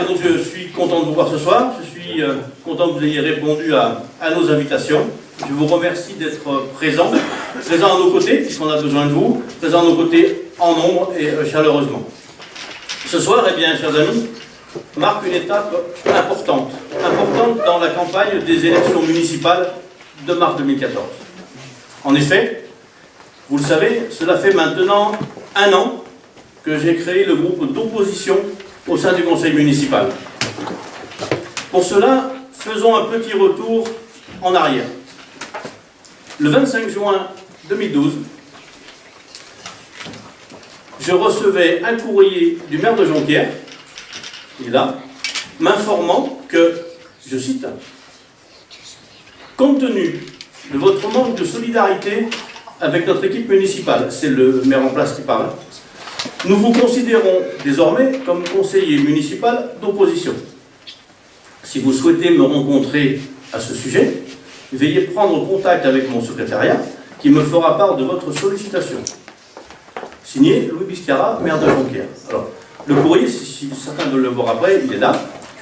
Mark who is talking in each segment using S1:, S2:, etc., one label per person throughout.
S1: Bien, donc je suis content de vous voir ce soir. Je suis content que vous ayez répondu à nos invitations. Je vous remercie d'être présents à nos côtés, puisqu'on a besoin de vous, présents à nos côtés en nombre et chaleureusement. Ce soir, eh bien, chers amis, marque une étape importante dans la campagne des élections municipales de mars 2014. En effet, vous le savez, cela fait maintenant 1 an que j'ai créé le groupe d'opposition au sein du conseil municipal. Pour cela, faisons un petit retour en arrière. Le 25 juin 2012, je recevais un courrier du maire de Jonquière, il est là, m'informant que, je cite, « Compte tenu de votre manque de solidarité avec notre équipe municipale », c'est le maire en place qui parle, « nous vous considérons désormais comme conseiller municipal d'opposition. Si vous souhaitez me rencontrer à ce sujet, veuillez prendre contact avec mon secrétariat qui me fera part de votre sollicitation. » Signé Louis Biscara, maire de Jonquière. Alors, le courrier, si certains veulent le voir après, il est là,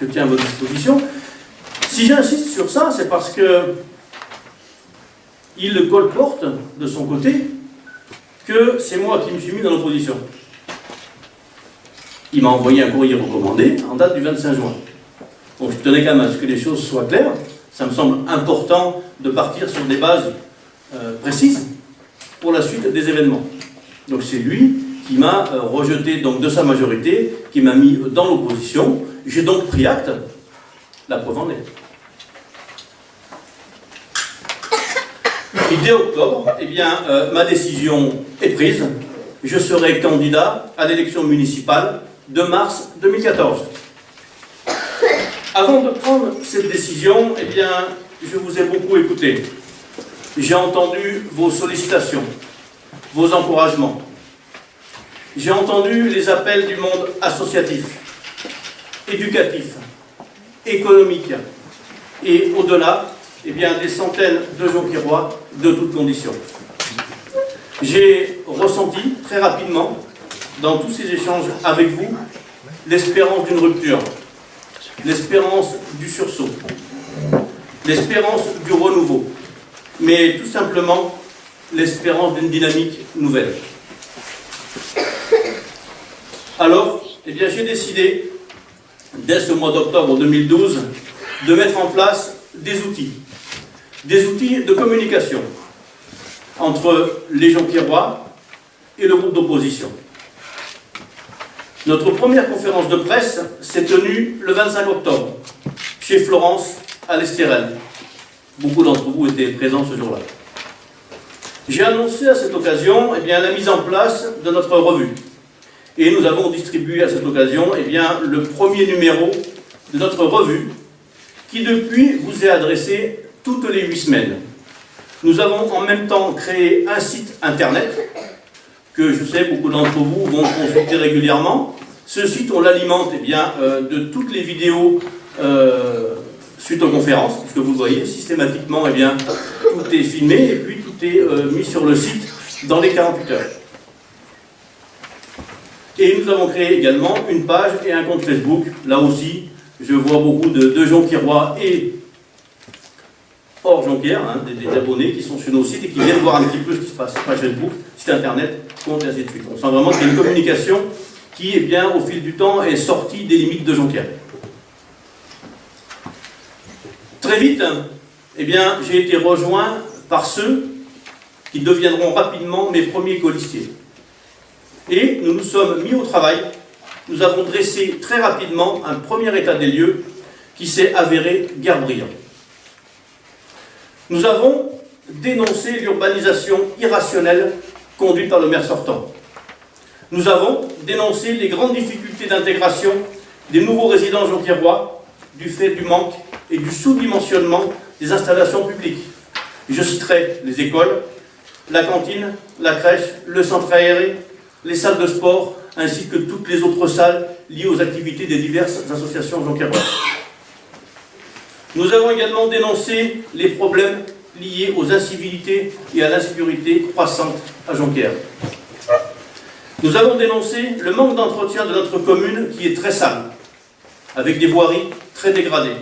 S1: je tiens à votre disposition. Si j'insiste sur ça, c'est parce que il colporte de son côté que c'est moi qui me suis mis dans l'opposition. Il m'a envoyé un courrier recommandé en date du 25 juin. Donc je tenais quand même à ce que les choses soient claires. Ça me semble important de partir sur des bases précises pour la suite des événements. Donc c'est lui qui m'a rejeté donc, de sa majorité, qui m'a mis dans l'opposition. J'ai donc pris acte, la preuve en est. Et dès octobre, eh bien, ma décision est prise. Je serai candidat à l'élection municipale de mars 2014. Avant de prendre cette décision, eh bien, je vous ai beaucoup écouté. J'ai entendu vos sollicitations, vos encouragements. J'ai entendu les appels du monde associatif, éducatif, économique et au-delà, eh bien, des centaines de Jonquiérois de toutes conditions. J'ai ressenti très rapidement, dans tous ces échanges avec vous, l'espérance d'une rupture, l'espérance du sursaut, l'espérance du renouveau, mais tout simplement l'espérance d'une dynamique nouvelle. Alors, eh bien, j'ai décidé, dès ce mois d'octobre 2012, de mettre en place des outils de communication entre les Jonquiérois et le groupe d'opposition. Notre première conférence de presse s'est tenue le 25 octobre, chez Florence, à l'Estérel. Beaucoup d'entre vous étaient présents ce jour-là. J'ai annoncé à cette occasion eh bien, la mise en place de notre revue. Et nous avons distribué à cette occasion eh bien, le premier numéro de notre revue, qui depuis vous est adressé toutes les 8 semaines. Nous avons en même temps créé un site internet, que je sais beaucoup d'entre vous vont consulter régulièrement. Ce site, on l'alimente eh bien, de toutes les vidéos suite aux conférences, puisque vous voyez systématiquement, eh bien, tout est filmé et puis tout est mis sur le site dans les 48 heures. Et nous avons créé également une page et un compte Facebook. Là aussi, je vois beaucoup de Jonquiérois et hors Jonquière, hein, des abonnés qui sont sur nos sites et qui viennent voir un petit peu ce qui se passe. Page Facebook, site internet, compte et ainsi de suite. On sent vraiment qu'il y a une communication qui, eh bien, au fil du temps, est sortie des limites de Jonquière. Très vite, eh bien, j'ai été rejoint par ceux qui deviendront rapidement mes premiers colistiers. Et nous nous sommes mis au travail. Nous avons dressé très rapidement un premier état des lieux qui s'est avéré guère brillant. Nous avons dénoncé l'urbanisation irrationnelle conduite par le maire sortant. Nous avons dénoncé les grandes difficultés d'intégration des nouveaux résidents jonquiérois du fait du manque et du sous-dimensionnement des installations publiques. Je citerai les écoles, la cantine, la crèche, le centre aéré, les salles de sport, ainsi que toutes les autres salles liées aux activités des diverses associations jonquiéroises. Nous avons également dénoncé les problèmes liés aux incivilités et à l'insécurité croissante à Jonquière. Nous avons dénoncé le manque d'entretien de notre commune qui est très sale, avec des voiries très dégradées.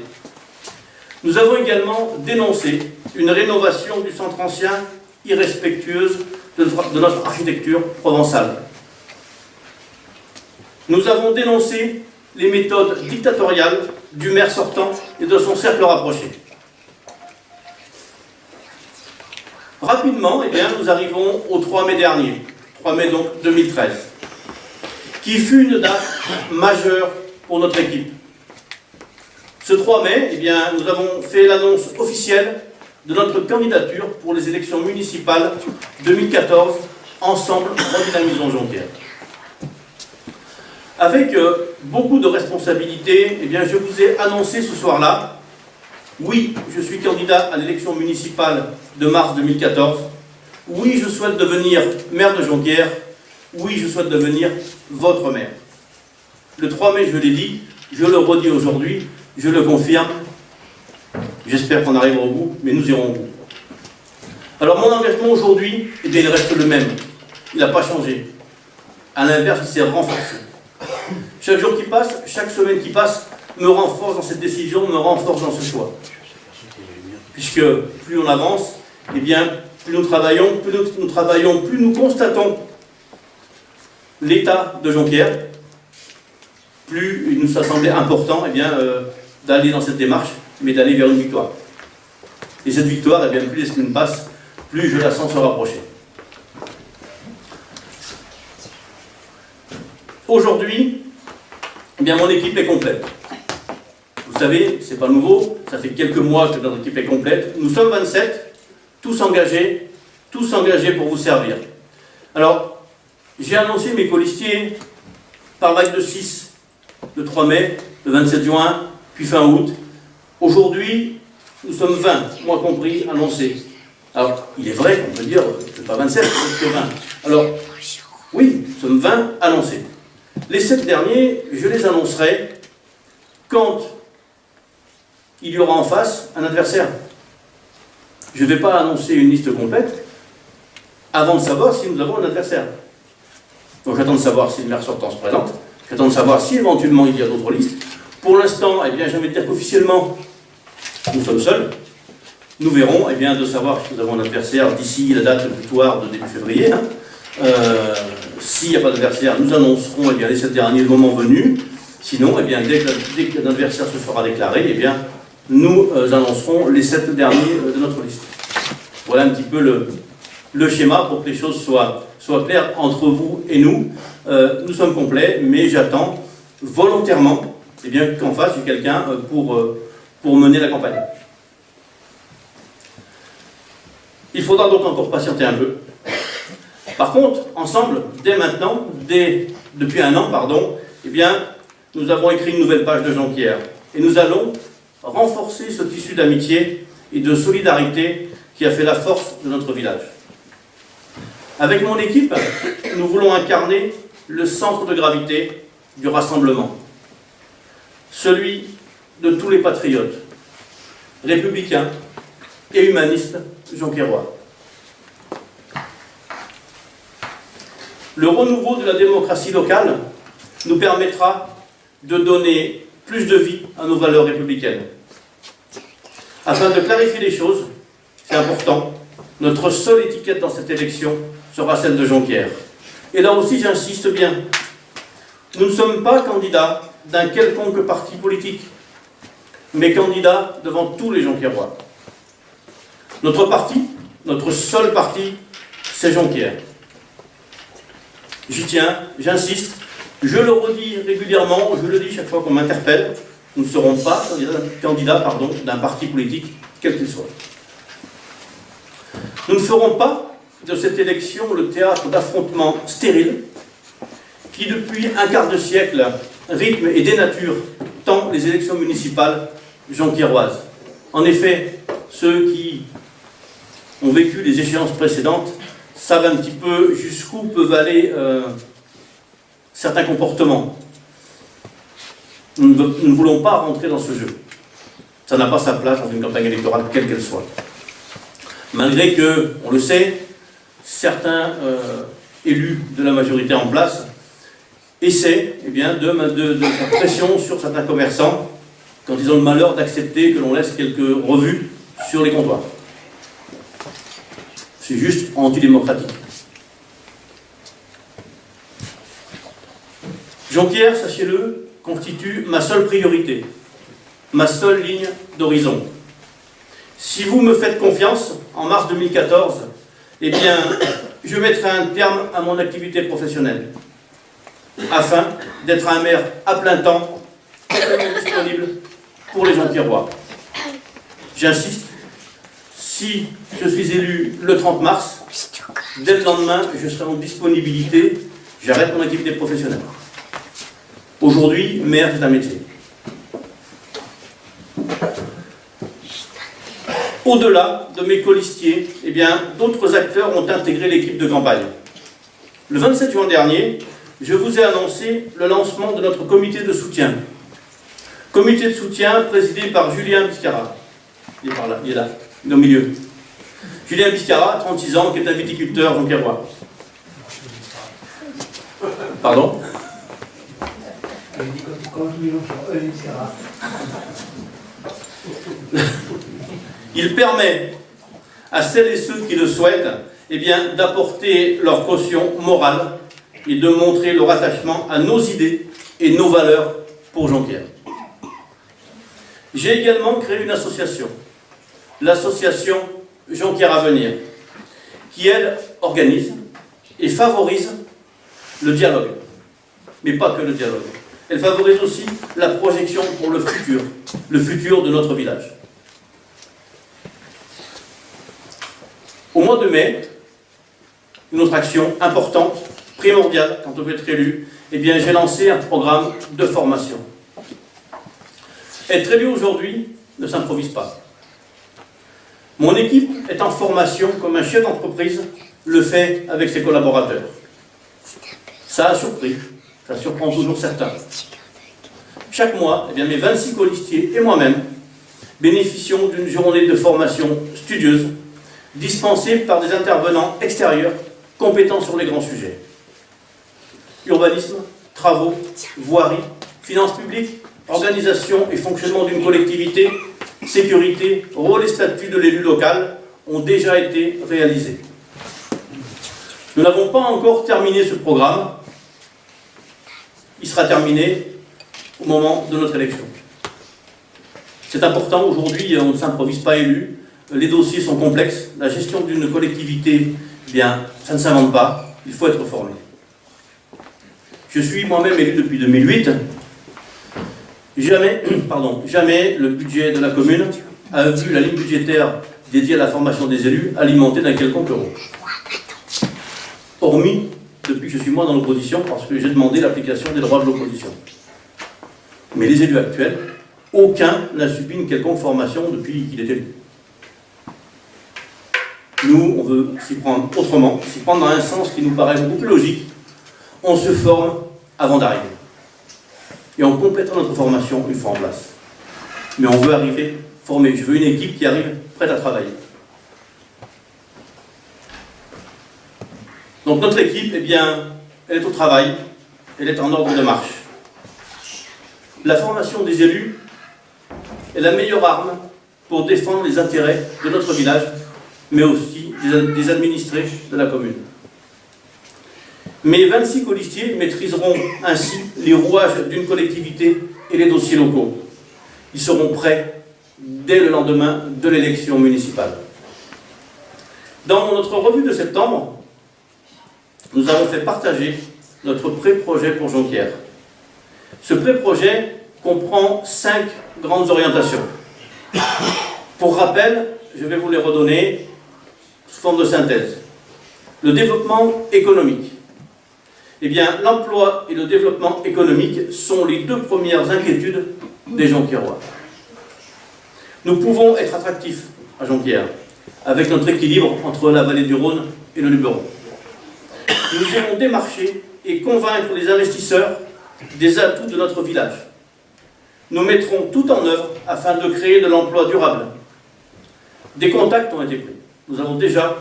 S1: Nous avons également dénoncé une rénovation du centre ancien irrespectueuse de notre architecture provençale. Nous avons dénoncé les méthodes dictatoriales du maire sortant et de son cercle rapproché. Rapidement, nous arrivons au 3 mai dernier, 3 mai donc 2013, qui fut une date majeure pour notre équipe. Ce 3 mai, nous avons fait l'annonce officielle de notre candidature pour les élections municipales 2014, ensemble redynamisons Jonquière. Avec beaucoup de responsabilités, je vous ai annoncé ce soir-là, oui, je suis candidat à l'élection municipale de mars 2014, oui, je souhaite devenir maire de Jonquière, oui, je souhaite devenir votre maire. Le 3 mai, je l'ai dit, je le redis aujourd'hui, je le confirme, j'espère qu'on arrivera au bout, mais nous irons au bout. Alors mon engagement aujourd'hui, il reste le même, il n'a pas changé. À l'inverse, il s'est renforcé. Chaque jour qui passe, chaque semaine qui passe, me renforce dans cette décision, me renforce dans ce choix. Puisque plus on avance, plus nous travaillons, plus nous constatons l'état de Jonquière, plus il nous a semblé important d'aller dans cette démarche, mais d'aller vers une victoire. Et cette victoire, plus les semaines passent, plus je la sens se rapprocher. Aujourd'hui, mon équipe est complète. Vous savez, c'est pas nouveau, ça fait quelques mois que notre équipe est complète. Nous sommes 27, tous engagés pour vous servir. Alors, j'ai annoncé mes colistiers par vague de 6, le 3 mai, le 27 juin, puis fin août. Aujourd'hui, nous sommes 20, moi compris, annoncés. Alors, il est vrai qu'on peut dire que pas 27, que 20. Alors, oui, nous sommes 20 annoncés. Les 7 derniers, je les annoncerai quand il y aura en face un adversaire. Je ne vais pas annoncer une liste complète avant de savoir si nous avons un adversaire. Donc j'attends de savoir si le maire sortant se présente, j'attends de savoir si éventuellement il y a d'autres listes. Pour l'instant, j'ai envie de dire qu'officiellement, nous sommes seuls. Nous verrons de savoir si nous avons un adversaire d'ici la date butoir de début février. S'il n'y a pas d'adversaire, nous annoncerons les 7 derniers le moment venu. Sinon, dès qu'un adversaire se sera déclaré, nous annoncerons les 7 derniers de notre liste. Voilà un petit peu le schéma pour que les choses soient claires entre vous et nous. Nous sommes complets, mais j'attends volontairement qu'en face, il y ait quelqu'un pour mener la campagne. Il faudra donc encore patienter un peu. Par contre, ensemble, dès maintenant, depuis un an, nous avons écrit une nouvelle page de Jonquière. Et nous allons renforcer ce tissu d'amitié et de solidarité qui a fait la force de notre village. Avec mon équipe, nous voulons incarner le centre de gravité du rassemblement. Celui de tous les patriotes, républicains et humanistes jonquiérois. Le renouveau de la démocratie locale nous permettra de donner plus de vie à nos valeurs républicaines. Afin de clarifier les choses, c'est important, notre seule étiquette dans cette élection sera celle de Jonquière. Et là aussi, j'insiste bien, nous ne sommes pas candidats d'un quelconque parti politique, mais candidats devant tous les Jonquiérois. Notre parti, notre seul parti, c'est Jonquière. J'y tiens, j'insiste, je le redis régulièrement, je le dis chaque fois qu'on m'interpelle, nous ne serons pas candidats d'un parti politique, quel qu'il soit. Nous ne ferons pas de cette élection le théâtre d'affrontements stériles qui, depuis un quart de siècle, rythment et dénaturent tant les élections municipales jonquiéroises. En effet, ceux qui ont vécu les échéances précédentes savent un petit peu jusqu'où peuvent aller certains comportements. Nous ne voulons pas rentrer dans ce jeu. Ça n'a pas sa place dans une campagne électorale, quelle qu'elle soit. Malgré que, on le sait, certains élus de la majorité en place essaient de faire pression sur certains commerçants quand ils ont le malheur d'accepter que l'on laisse quelques revues sur les comptoirs. C'est juste antidémocratique. Jonquière, sachez-le, constitue ma seule priorité, ma seule ligne d'horizon. Si vous me faites confiance, en mars 2014, eh bien, je mettrai un terme à mon activité professionnelle, afin d'être un maire à plein temps, disponible pour les Jonquiérois. J'insiste, si je suis élu le 30 mars, dès le lendemain, je serai en disponibilité, j'arrête mon activité professionnelle. Aujourd'hui, maire, c'est un métier. Au-delà de mes colistiers, eh bien, d'autres acteurs ont intégré l'équipe de campagne. Le 27 juin dernier, je vous ai annoncé le lancement de notre comité de soutien. Comité de soutien présidé par Julien Biscara. Il est par là, il est là, il est au milieu. Julien Biscara, 36 ans, qui est un viticulteur jonquiérois. Pardon ? Il permet à celles et ceux qui le souhaitent eh bien, d'apporter leur caution morale et de montrer leur attachement à nos idées et nos valeurs pour Jonquière. J'ai également créé une association, l'association Jonquière à venir, qui, elle, organise et favorise le dialogue. Mais pas que le dialogue. Elle favorise aussi la projection pour le futur de notre village. Au mois de mai, une autre action importante, primordiale, quand on veut être élu, eh bien, j'ai lancé un programme de formation. Être élu aujourd'hui ne s'improvise pas. Mon équipe est en formation comme un chef d'entreprise le fait avec ses collaborateurs. Ça a surpris, ça surprend toujours certains. Chaque mois, eh bien, mes 26 colistiers et moi-même bénéficions d'une journée de formation studieuse dispensée par des intervenants extérieurs compétents sur les grands sujets. Urbanisme, travaux, voirie, finances publiques, organisation et fonctionnement d'une collectivité, sécurité, rôle et statut de l'élu local ont déjà été réalisés. Nous n'avons pas encore terminé ce programme. Il sera terminé au moment de notre élection. C'est important, aujourd'hui, on ne s'improvise pas élu. Les dossiers sont complexes. La gestion d'une collectivité, eh bien, ça ne s'invente pas. Il faut être formé. Je suis moi-même élu depuis 2008. Jamais le budget de la commune a vu la ligne budgétaire dédiée à la formation des élus alimentée d'un quelconque euro. Hormis depuis que je suis moi dans l'opposition, parce que j'ai demandé l'application des droits de l'opposition. Mais les élus actuels, aucun n'a subi une quelconque formation depuis qu'il est élu. Nous, on veut s'y prendre autrement, s'y prendre dans un sens qui nous paraît beaucoup plus logique. On se forme avant d'arriver. Et on complètera notre formation une fois en place. Mais on veut arriver formé. Je veux une équipe qui arrive prête à travailler. Donc notre équipe, eh bien, elle est au travail, elle est en ordre de marche. La formation des élus est la meilleure arme pour défendre les intérêts de notre village, mais aussi des administrés de la commune. Mes 26 colistiers maîtriseront ainsi les rouages d'une collectivité et les dossiers locaux. Ils seront prêts dès le lendemain de l'élection municipale. Dans notre revue de septembre, nous avons fait partager notre pré-projet pour Jonquière. Ce pré-projet comprend 5 grandes orientations. Pour rappel, je vais vous les redonner sous forme de synthèse. Le développement économique. Eh bien, l'emploi et le développement économique sont les 2 premières inquiétudes des Jonquiérois. Nous pouvons être attractifs à Jonquière, avec notre équilibre entre la vallée du Rhône et le Luberon. Nous irons démarcher et convaincre les investisseurs des atouts de notre village. Nous mettrons tout en œuvre afin de créer de l'emploi durable. Des contacts ont été pris. Nous avons déjà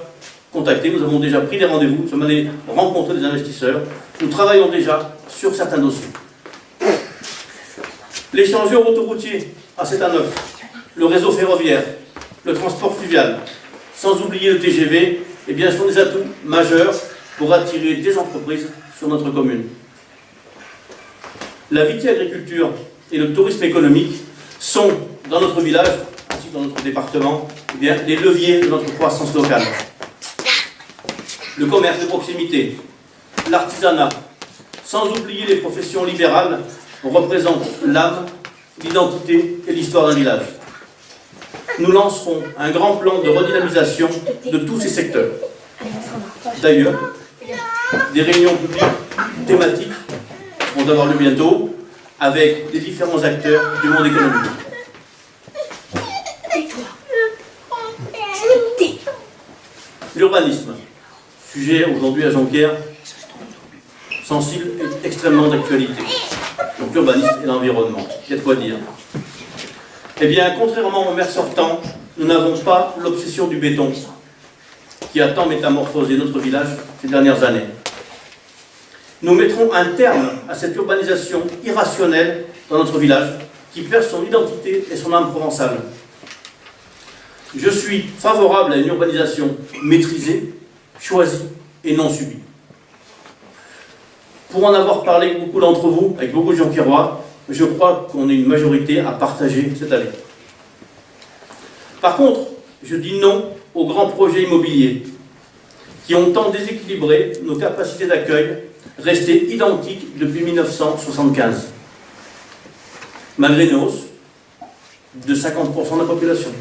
S1: contacté, nous avons déjà pris des rendez-vous, nous sommes allés rencontrer des investisseurs. Nous travaillons déjà sur certains dossiers. L'échangeur autoroutier à C9, le réseau ferroviaire, le transport fluvial, sans oublier le TGV, eh bien, sont des atouts majeurs pour attirer des entreprises sur notre commune. La viticulture et le tourisme économique sont, dans notre village, ainsi que dans notre département, eh bien, les leviers de notre croissance locale. Le commerce de proximité, l'artisanat, sans oublier les professions libérales, représentent l'âme, l'identité et l'histoire d'un village. Nous lancerons un grand plan de redynamisation de tous ces secteurs. D'ailleurs, des réunions publiques thématiques vont avoir lieu bientôt avec les différents acteurs du monde économique. L'urbanisme, sujet aujourd'hui à Jonquière, sensible et extrêmement d'actualité. Donc l'urbanisme et l'environnement, il y a de quoi dire. Eh bien, contrairement au maire sortant, nous n'avons pas l'obsession du béton qui a tant métamorphosé notre village ces dernières années. Nous mettrons un terme à cette urbanisation irrationnelle dans notre village qui perd son identité et son âme provençale. Je suis favorable à une urbanisation maîtrisée, choisie et non subie. Pour en avoir parlé avec beaucoup d'entre vous, avec beaucoup de Jonquiérois, je crois qu'on est une majorité à partager cet avis. Par contre, je dis non aux grands projets immobiliers qui ont tant déséquilibré nos capacités d'accueil, restées identiques depuis 1975, malgré une hausse de 50% de la population.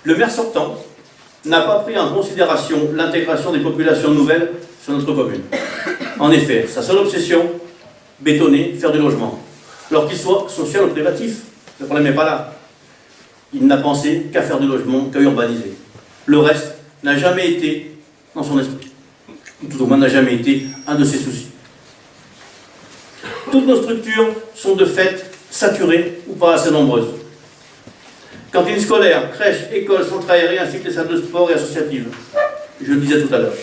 S1: Le maire sortant n'a pas pris en considération l'intégration des populations nouvelles sur notre commune. En effet, sa seule obsession, bétonner, faire du logement. Alors qu'il soit social ou privatif, le problème n'est pas là. Il n'a pensé qu'à faire du logement, qu'à urbaniser. Le reste n'a jamais été dans son esprit. Tout au moins n'a jamais été un de ses soucis. Toutes nos structures sont de fait saturées ou pas assez nombreuses. Cantine scolaire, crèche, école, centre aéré, ainsi que les salles de sport et associatives. Je le disais tout à l'heure.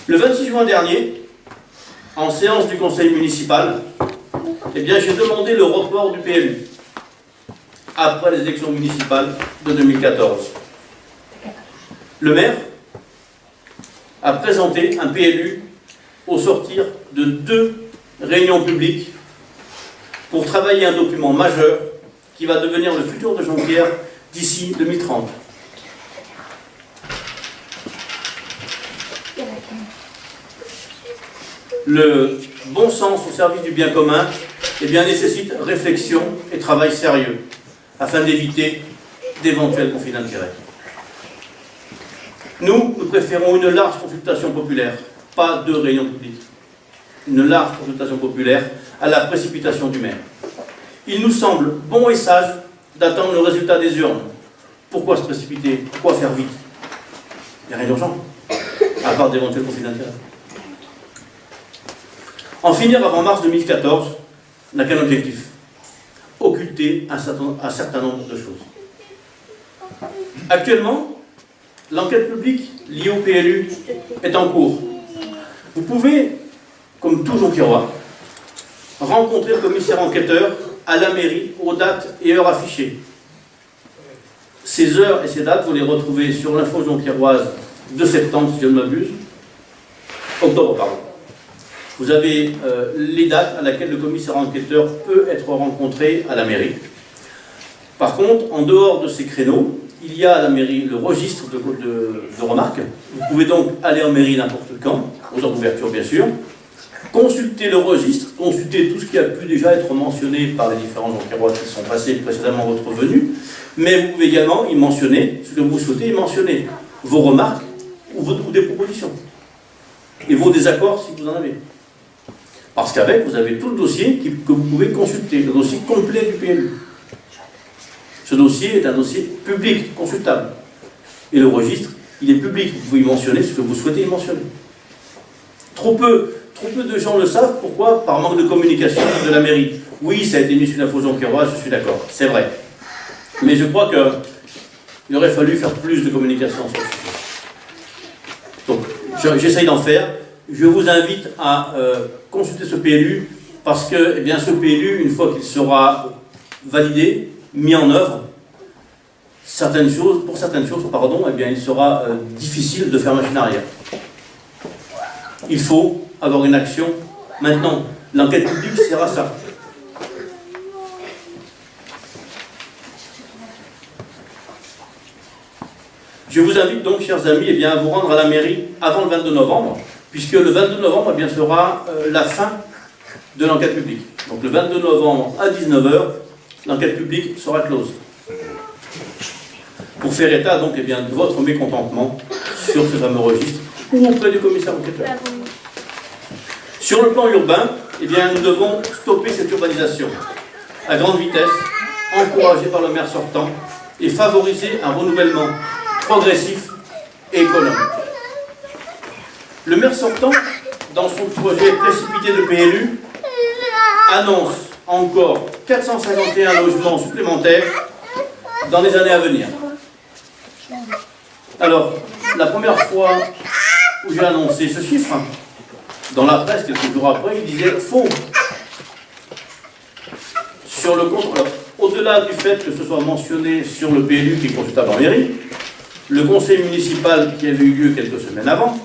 S1: Le 26 juin dernier, en séance du conseil municipal, eh bien, j'ai demandé le report du PLU après les élections municipales de 2014. Le maire a présenté un PLU au sortir de 2 réunions publiques pour travailler un document majeur qui va devenir le futur de Jonquière d'ici 2030. Le bon sens au service du bien commun eh bien, nécessite réflexion et travail sérieux afin d'éviter d'éventuels conflits d'intérêts. Nous préférons une large consultation populaire, pas 2 réunions publiques. Une large consultation populaire à la précipitation du maire. Il nous semble bon et sage d'attendre le résultat des urnes. Pourquoi se précipiter? Pourquoi faire vite? Il n'y a rien d'urgent, à part d'éventuels conflits d'intérêts. En finir avant mars 2014 n'a qu'un objectif: occulter un certain nombre de choses. Actuellement, l'enquête publique liée au PLU est en cours. Vous pouvez, comme tout Jonquiérois, rencontrer le commissaire enquêteur à la mairie aux dates et heures affichées. Ces heures et ces dates, vous les retrouvez sur l'info jonquiéroise de septembre, si je ne m'abuse. Octobre, pardon. Vous avez les dates à laquelle le commissaire enquêteur peut être rencontré à la mairie. Par contre, en dehors de ces créneaux, il y a à la mairie le registre de remarques. Vous pouvez donc aller en mairie n'importe quand, aux heures d'ouverture bien sûr, consulter le registre, consulter tout ce qui a pu déjà être mentionné par les différents Jonquiérois qui sont passés précédemment votre venue, mais vous pouvez également y mentionner ce que vous souhaitez y mentionner, vos remarques ou des propositions, et vos désaccords si vous en avez. Parce qu'avec, vous avez tout le dossier que vous pouvez consulter, le dossier complet du PLU. Ce dossier est un dossier public, consultable. Et le registre, il est public, vous pouvez y mentionner ce que vous souhaitez y mentionner. Trop peu de gens le savent, pourquoi? Par manque de communication de la mairie. Oui, ça a été mis sur l'info jonquiéroise, je suis d'accord, c'est vrai. Mais je crois qu'il aurait fallu faire plus de communication sur ce sujet. Donc, j'essaye d'en faire, je vous invite à consulter ce PLU parce que eh bien, ce PLU, une fois qu'il sera validé, mis en œuvre, pour certaines choses, eh bien, il sera difficile de faire machine arrière. Il faut avoir une action maintenant. L'enquête publique sert à ça. Je vous invite donc, chers amis, eh bien, à vous rendre à la mairie avant le 22 novembre, puisque le 22 novembre eh bien, sera la fin de l'enquête publique. Donc le 22 novembre à 19 h, l'enquête publique sera close. Pour faire état donc, eh bien, de votre mécontentement sur ce fameux registre ou auprès du commissaire enquêteur. Sur le plan urbain, eh bien, nous devons stopper cette urbanisation à grande vitesse, encouragée par le maire sortant, et favoriser un renouvellement progressif et économe. Le maire sortant, dans son projet précipité de PLU, annonce encore 451 logements supplémentaires dans les années à venir. Alors, la première fois où j'ai annoncé ce chiffre, dans la presse, quelques jours après, il disait faux. Sur le compte, au-delà du fait que ce soit mentionné sur le PLU qui est consultable en mairie, le conseil municipal qui avait eu lieu quelques semaines avant,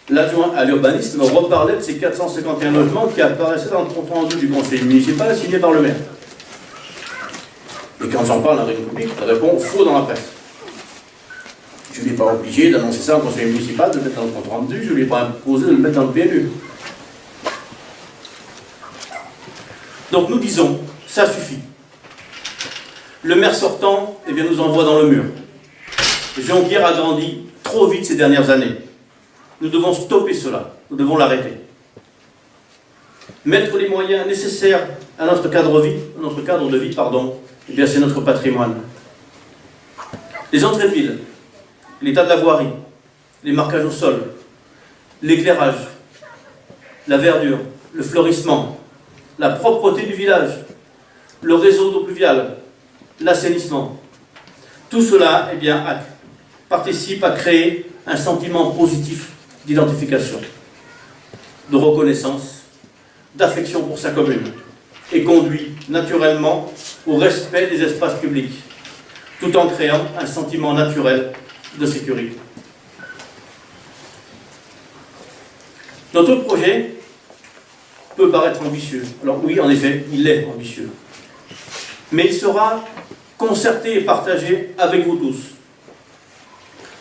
S1: l'adjoint à l'urbanisme reparlait de ces 451 logements qui apparaissaient dans le compte rendu du conseil municipal signé par le maire. Et quand j'en parle à la République, il répond faux dans la presse. Je ne l'ai pas obligé d'annoncer ça au conseil municipal, de le mettre dans le compte rendu, je ne lui ai pas imposé de le mettre dans le PLU. Donc nous disons, ça suffit. Le maire sortant eh bien, nous envoie dans le mur. Jonquière a grandi trop vite ces dernières années. Nous devons stopper cela, nous devons l'arrêter. Mettre les moyens nécessaires à notre cadre de vie, eh bien c'est notre patrimoine. Les entrées de ville, l'état de la voirie, les marquages au sol, l'éclairage, la verdure, le fleurissement, la propreté du village, le réseau d'eau pluviale, l'assainissement. Tout cela eh bien, participe à créer un sentiment positif d'identification, de reconnaissance, d'affection pour sa commune et conduit naturellement au respect des espaces publics, tout en créant un sentiment naturel de sécurité. Notre projet peut paraître ambitieux. Alors oui, en effet, il est ambitieux. Mais il sera concerté et partagé avec vous tous.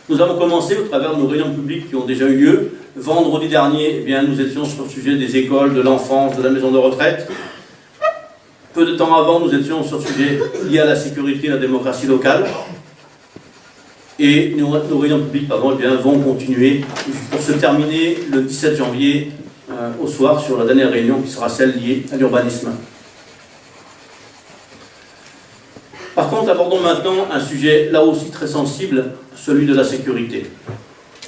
S1: Nous avons commencé au travers de nos réunions publiques qui ont déjà eu lieu. Vendredi dernier, eh bien, nous étions sur le sujet des écoles, de l'enfance, de la maison de retraite. Peu de temps avant, nous étions sur le sujet lié à la sécurité et à la démocratie locale. Et nos réunions publiques eh bien, vont continuer pour se terminer le 17 janvier au soir sur la dernière réunion qui sera celle liée à l'urbanisme. Par contre, abordons maintenant un sujet là aussi très sensible, celui de la sécurité.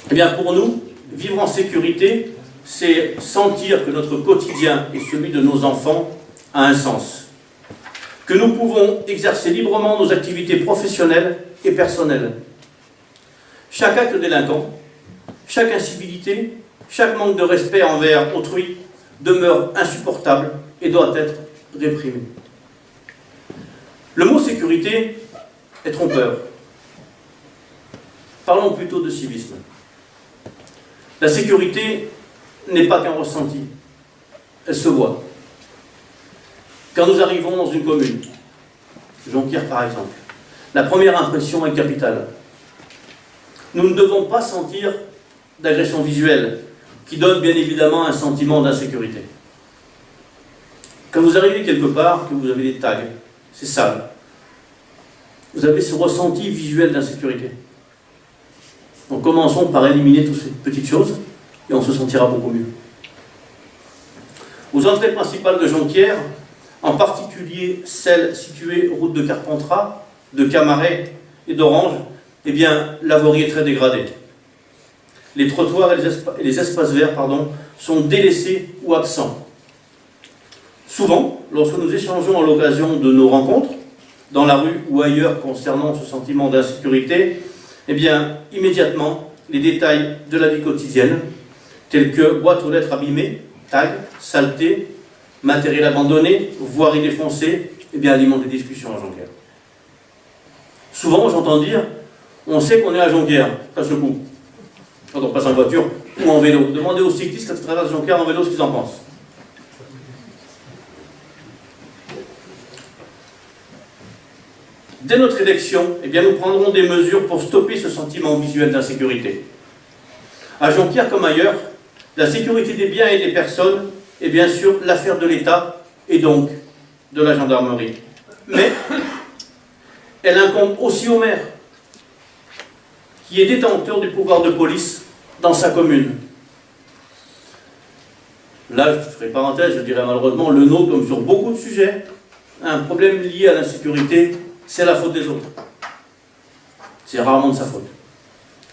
S1: Eh bien, pour nous, vivre en sécurité, c'est sentir que notre quotidien et celui de nos enfants a un sens. Que nous pouvons exercer librement nos activités professionnelles et personnelles. Chaque acte délinquant, chaque incivilité, chaque manque de respect envers autrui demeure insupportable et doit être réprimé. Le mot sécurité est trompeur. Parlons plutôt de civisme. La sécurité n'est pas qu'un ressenti, elle se voit. Quand nous arrivons dans une commune, Jonquière par exemple, la première impression est capitale. Nous ne devons pas sentir d'agression visuelle qui donne bien évidemment un sentiment d'insécurité. Quand vous arrivez quelque part, que vous avez des tags, c'est sale. Vous avez ce ressenti visuel d'insécurité. Donc commençons par éliminer toutes ces petites choses et on se sentira beaucoup mieux. Aux entrées principales de Jonquière, en particulier celles situées route de Carpentras, de Camaret et d'Orange, eh bien, la voirie est très dégradée. Les trottoirs et les espaces verts sont délaissés ou absents. Souvent, lorsque nous échangeons à l'occasion de nos rencontres, dans la rue ou ailleurs concernant ce sentiment d'insécurité, eh bien, immédiatement, les détails de la vie quotidienne, tels que boîtes aux lettres abîmées, tags, saleté, matériel abandonné, voirie défoncée, eh bien alimentent des discussions à Jonquière. Souvent, j'entends dire, on sait qu'on est à Jonquière, à ce coup, quand on passe en voiture ou en vélo. Demandez aux cyclistes qui traversent Jonquière en vélo ce qu'ils en pensent. Dès notre élection, eh bien, nous prendrons des mesures pour stopper ce sentiment visuel d'insécurité. À Jonquière comme ailleurs, la sécurité des biens et des personnes est bien sûr l'affaire de l'État et donc de la gendarmerie. Mais elle incombe aussi au maire, qui est détenteur du pouvoir de police dans sa commune. Là, je ferai parenthèse, je dirais malheureusement, le nôtre, comme sur beaucoup de sujets, un problème lié à l'insécurité, c'est la faute des autres. C'est rarement de sa faute.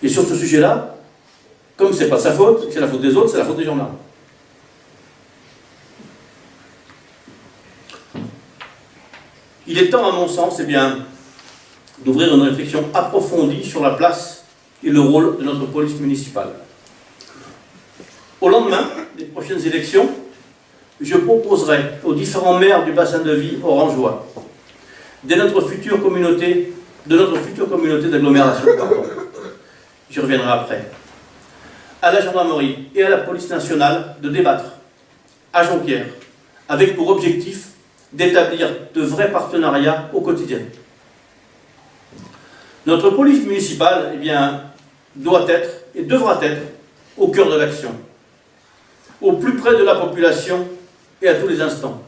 S1: Et sur ce sujet-là, comme ce n'est pas sa faute, c'est la faute des autres, c'est la faute des gendarmes. Il est temps, à mon sens, eh bien, d'ouvrir une réflexion approfondie sur la place et le rôle de notre police municipale. Au lendemain des prochaines élections, je proposerai aux différents maires du bassin de vie orangeois, de notre future communauté d'agglomération, j'y reviendrai après, à la gendarmerie et à la police nationale de débattre à Jonquière, avec pour objectif d'établir de vrais partenariats au quotidien. Notre police municipale, eh bien, doit être et devra être au cœur de l'action, au plus près de la population et à tous les instants.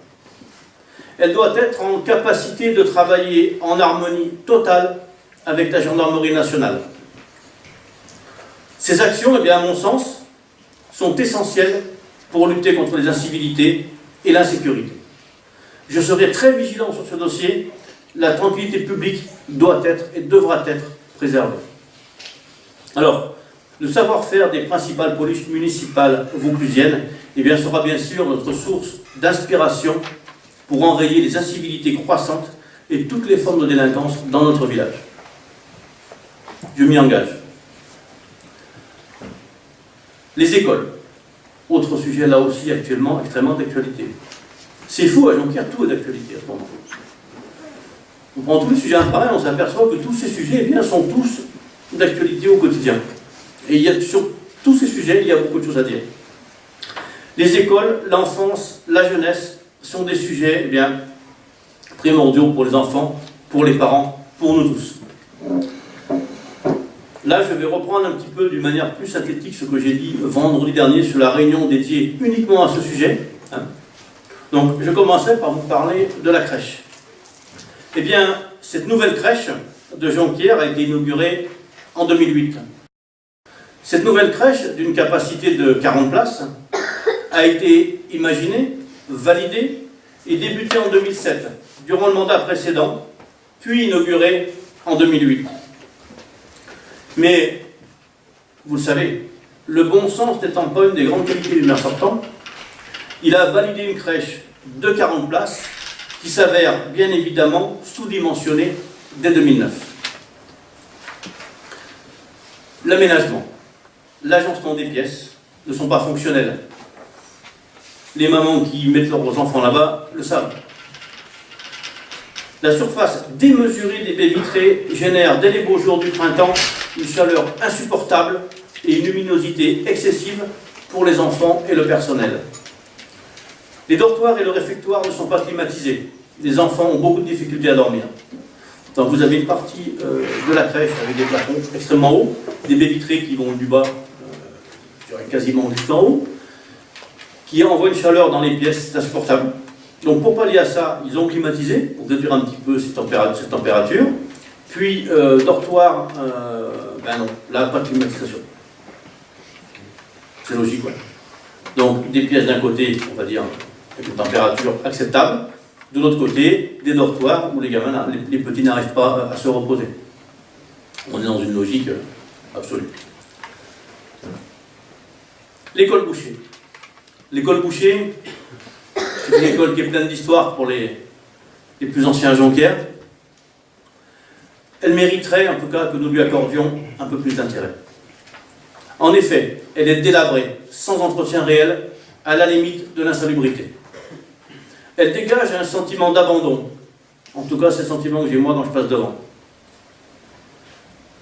S1: Elle doit être en capacité de travailler en harmonie totale avec la gendarmerie nationale. Ces actions, eh bien, à mon sens, sont essentielles pour lutter contre les incivilités et l'insécurité. Je serai très vigilant sur ce dossier. La tranquillité publique doit être et devra être préservée. Alors, le savoir-faire des principales polices municipales vauclusiennes, eh bien, sera bien sûr notre source d'inspiration pour enrayer les incivilités croissantes et toutes les formes de délinquance dans notre village. Je m'y engage. Les écoles, autre sujet là aussi actuellement extrêmement d'actualité. C'est fou, à Jonquière, tout est d'actualité à ce moment. On prend tous les sujets un par un, on s'aperçoit que tous ces sujets, eh bien, sont tous d'actualité au quotidien. Et sur tous ces sujets, il y a beaucoup de choses à dire. Les écoles, l'enfance, la jeunesse sont des sujets, eh bien, primordiaux pour les enfants, pour les parents, pour nous tous. Là, je vais reprendre un petit peu d'une manière plus synthétique ce que j'ai dit vendredi dernier sur la réunion dédiée uniquement à ce sujet. Donc, je commencerai par vous parler de la crèche. Eh bien, cette nouvelle crèche de Jonquière a été inaugurée en 2008. Cette nouvelle crèche, d'une capacité de 40 places, a été imaginée, validée et débutée en 2007, durant le mandat précédent, puis inaugurée en 2008. Mais, vous le savez, le bon sens n'étant pas une des grandes qualités du maire sortant, il a validé une crèche de 40 places qui s'avère bien évidemment sous-dimensionnée dès 2009. L'aménagement, l'agencement des pièces ne sont pas fonctionnels. Les mamans qui mettent leurs enfants là-bas le savent. La surface démesurée des baies vitrées génère dès les beaux jours du printemps une chaleur insupportable et une luminosité excessive pour les enfants et le personnel. Les dortoirs et le réfectoire ne sont pas climatisés. Les enfants ont beaucoup de difficultés à dormir. Donc vous avez une partie de la crèche avec des plafonds extrêmement hauts, des baies vitrées qui vont du bas, je dirais quasiment jusqu'en haut, qui envoient une chaleur dans les pièces, c'est insupportable. Donc pour pallier à ça, ils ont climatisé, pour réduire un petit peu cette température. Puis dortoir, ben non, là pas de climatisation. C'est logique, ouais. Donc des pièces d'un côté, on va dire, avec une température acceptable. De l'autre côté, des dortoirs où les gamins, les petits n'arrivent pas à se reposer. On est dans une logique absolue. L'école Boucher. L'école Boucher, c'est une école qui est pleine d'histoire pour les plus anciens Jonquières. Elle mériterait en tout cas que nous lui accordions un peu plus d'intérêt. En effet, elle est délabrée, sans entretien réel, à la limite de l'insalubrité. Elle dégage un sentiment d'abandon. En tout cas, c'est le sentiment que j'ai moi quand je passe devant.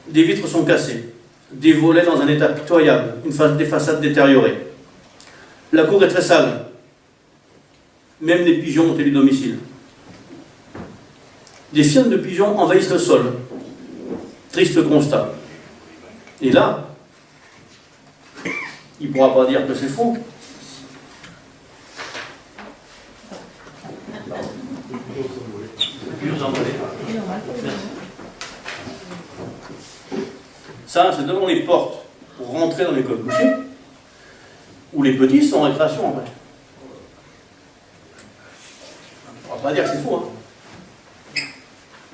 S1: Des vitres sont cassées, des volets dans un état pitoyable, des façades détériorées. La cour est très sale. Même les pigeons ont élu domicile. Des firmes de pigeons envahissent le sol. Triste constat. Et là, il ne pourra pas dire que c'est faux. Ça, c'est devant les portes pour rentrer dans l'école bouchée, où les petits sont en récréation en vrai. On ne va pas dire que c'est faux. Hein.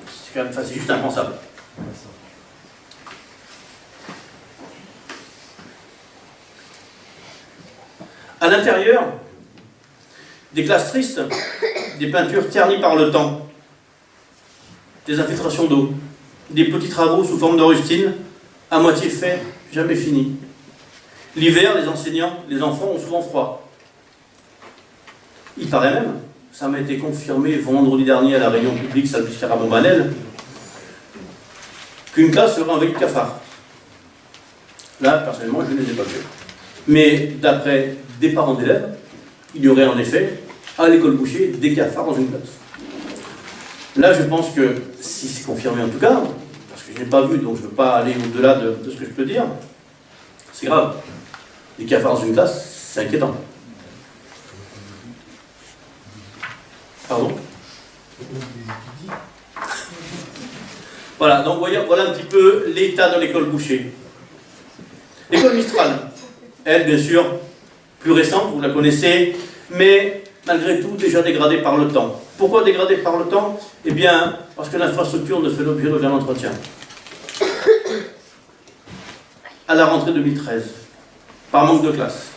S1: C'est quand même, c'est juste impensable. À l'intérieur, des classes tristes, des peintures ternies par le temps, des infiltrations d'eau, des petits travaux sous forme de rustines, à moitié faits, jamais finis. L'hiver, les enseignants, les enfants ont souvent froid. Il paraît même, ça m'a été confirmé vendredi dernier à la réunion publique Salpêtrière à Montbanel, qu'une classe serait envahie de cafards. Là, personnellement, je ne les ai pas vus. Mais d'après des parents d'élèves, il y aurait en effet, à l'école bouchée, des cafards dans une classe. Là, je pense que, si c'est confirmé en tout cas, parce que je n'ai pas vu, donc je ne veux pas aller au-delà de ce que je peux dire, c'est grave. Des cafards dans une classe, c'est inquiétant. Pardon? Voilà, donc voilà un petit peu l'état de l'école bouchée. L'école Mistral, elle, bien sûr, plus récente, vous la connaissez, mais malgré tout déjà dégradée par le temps. Pourquoi dégradée par le temps? Eh bien, parce que l'infrastructure ne fait l'objet d'aucun entretien. À la rentrée 2013, par manque de classe,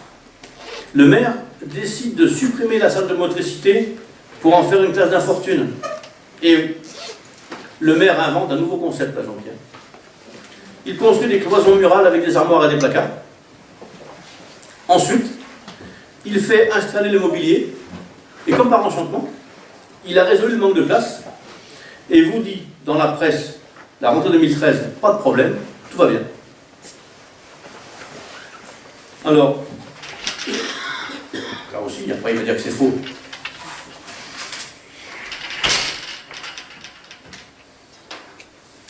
S1: le maire décide de supprimer la salle de motricité pour en faire une classe d'infortune. Et le maire invente un nouveau concept à Jean-Pierre. Il construit des cloisons murales avec des armoires et des placards. Ensuite, il fait installer le mobilier, et comme par enchantement, il a résolu le manque de place, et vous dit dans la presse, la rentrée 2013, pas de problème, tout va bien. Alors, là aussi, après il va dire que c'est faux.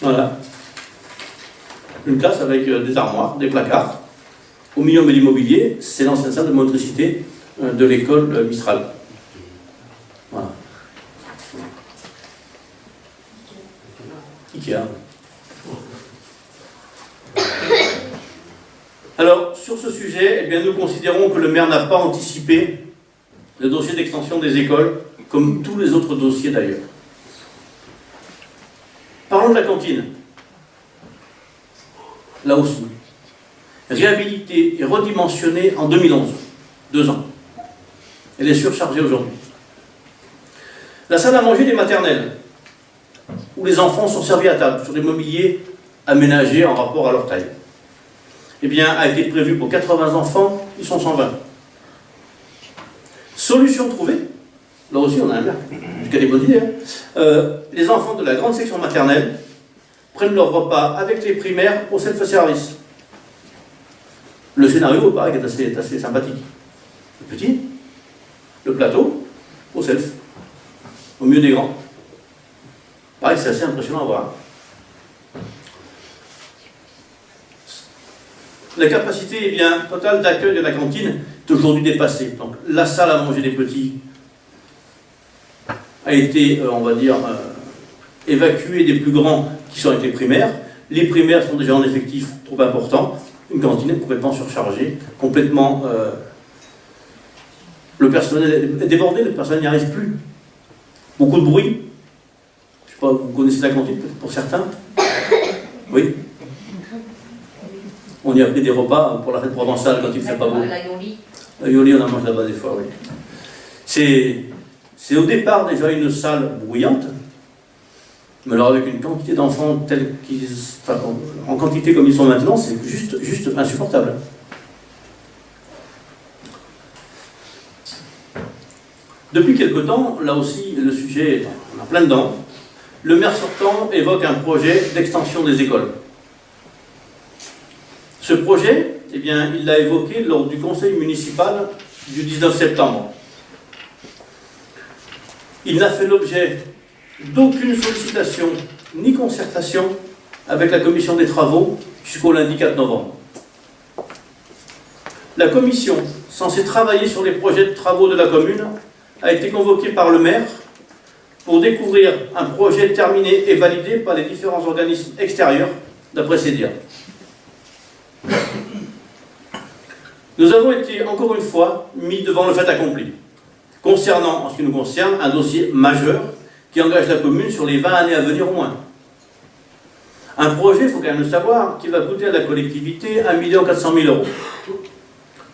S1: Voilà. Une classe avec des armoires, des placards. Au milieu, on met l'immobilier, c'est l'ancienne salle de motricité de l'école Mistral. Voilà. Ikea. Alors, sur ce sujet, eh bien, nous considérons que le maire n'a pas anticipé le dossier d'extension des écoles, comme tous les autres dossiers d'ailleurs. Parlons de la cantine. Là aussi. Réhabilitée et redimensionnée en 2011. 2 ans. Elle est surchargée aujourd'hui. La salle à manger des maternelles, où les enfants sont servis à table, sur des mobiliers aménagés en rapport à leur taille, eh bien, a été prévue pour 80 enfants, ils sont 120. Solution trouvée, là aussi on a un maire qui a des bonnes idées. Les enfants de la grande section maternelle prennent leur repas avec les primaires au self-service. Le scénario, pareil, est assez sympathique. Le petit, le plateau, au self, au milieu des grands. Pareil, c'est assez impressionnant à voir. La capacité totale d'accueil de la cantine est aujourd'hui dépassée. Donc, la salle à manger des petits a été, on va dire, évacuée des plus grands qui sont avec les primaires. Les primaires sont déjà en effectif trop important. Une cantine est complètement surchargée, complètement... le personnel est débordé, le personnel n'y arrive plus. Beaucoup de bruit. Je ne sais pas, vous connaissez la cantine peut-être pour certains? Oui. On y a pris des repas pour la fête provençale quand il ne fait pas beau.
S2: La Yoli.
S1: La Yoli, on en mange là-bas des fois, oui. C'est au départ déjà une salle bruyante, Mais alors avec une quantité d'enfants en quantité comme ils sont maintenant, c'est juste insupportable. Depuis quelque temps, là aussi, le sujet, on a plein dedans, le maire sortant évoque un projet d'extension des écoles. Ce projet, eh bien, il l'a évoqué lors du conseil municipal du 19 septembre. Il n'a fait l'objet d'aucune sollicitation ni concertation avec la commission des travaux jusqu'au lundi 4 novembre. La commission, censée travailler sur les projets de travaux de la commune, a été convoquée par le maire pour découvrir un projet terminé et validé par les différents organismes extérieurs, d'après ces dires. Nous avons été, encore une fois, mis devant le fait accompli, concernant, en ce qui nous concerne, un dossier majeur qui engage la commune sur les 20 années à venir au moins. Un projet, il faut quand même le savoir, qui va coûter à la collectivité 1 400 000 €,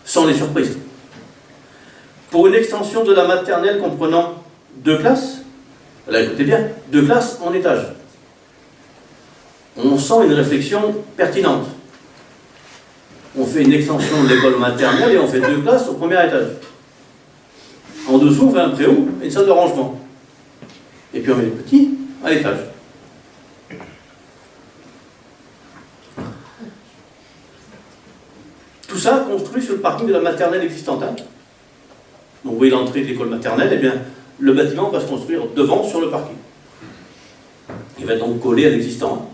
S1: sans les surprises. Pour une extension de la maternelle comprenant 2 classes, là écoutez bien, 2 classes en étage. On sent une réflexion pertinente. On fait une extension de l'école maternelle et on fait 2 classes au premier étage. En dessous, on fait un préau et une salle de rangement. Et puis on met les petits à l'étage. Tout ça construit sur le parking de la maternelle existante. Donc vous voyez l'entrée de l'école maternelle, et bien le bâtiment va se construire devant sur le parking. Il va donc coller à l'existant.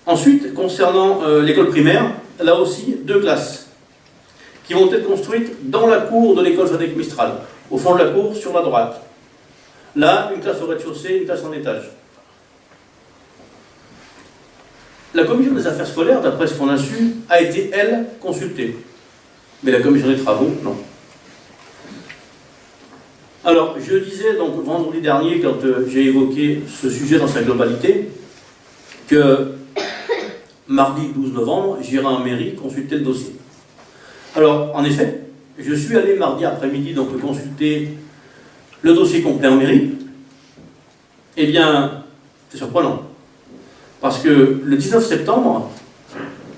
S1: Ensuite, concernant l'école primaire, là aussi 2 classes qui vont être construites dans la cour de l'école Frédéric Mistral, au fond de la cour sur la droite. Là, une classe au rez-de-chaussée, une classe en étage. La commission des affaires scolaires, d'après ce qu'on a su, a été, elle, consultée. Mais la commission des travaux, non. Alors, je disais donc vendredi dernier, quand j'ai évoqué ce sujet dans sa globalité, que mardi 12 novembre, j'irai en mairie consulter le dossier. Alors, en effet, je suis allé mardi après-midi donc consulter le dossier complet en mairie. Eh bien, c'est surprenant. Parce que le 19 septembre,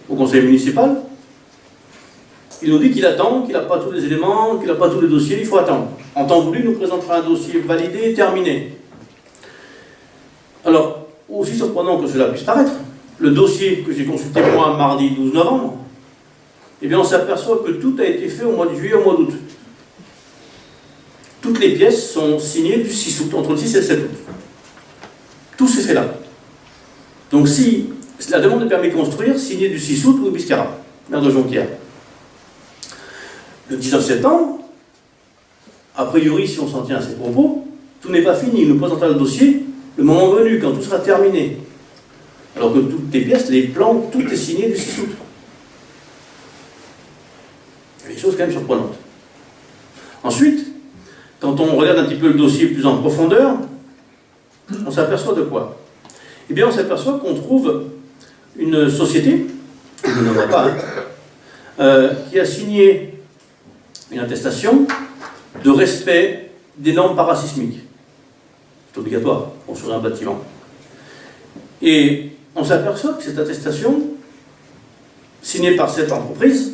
S1: au conseil municipal, il nous dit qu'il attend, qu'il n'a pas tous les éléments, qu'il n'a pas tous les dossiers, il faut attendre. En temps voulu, il nous présentera un dossier validé et terminé. Alors, aussi surprenant que cela puisse paraître, le dossier que j'ai consulté moi mardi 12 novembre, eh bien on s'aperçoit que tout a été fait au mois de juillet, au mois d'août. Toutes les pièces sont signées du 6 août, entre le 6 et le 7 août. Tout s'est fait là. Donc si la demande de permis de construire, signée du 6 août, Louis Biscara, maire de Jonquière. Le 19 septembre, a priori, si on s'en tient à ses propos, tout n'est pas fini. Il nous présentera le dossier le moment venu, quand tout sera terminé. Alors que toutes les pièces, les plans, tout est signé du 6 août. Il y a des choses quand même surprenantes. Ensuite, quand on regarde un petit peu le dossier plus en profondeur, on s'aperçoit de quoi? Eh bien, on s'aperçoit qu'on trouve une société, que je ne nommerai pas, qui a signé une attestation de respect des normes parasismiques. C'est obligatoire pour construire un bâtiment. Et on s'aperçoit que cette attestation, signée par cette entreprise,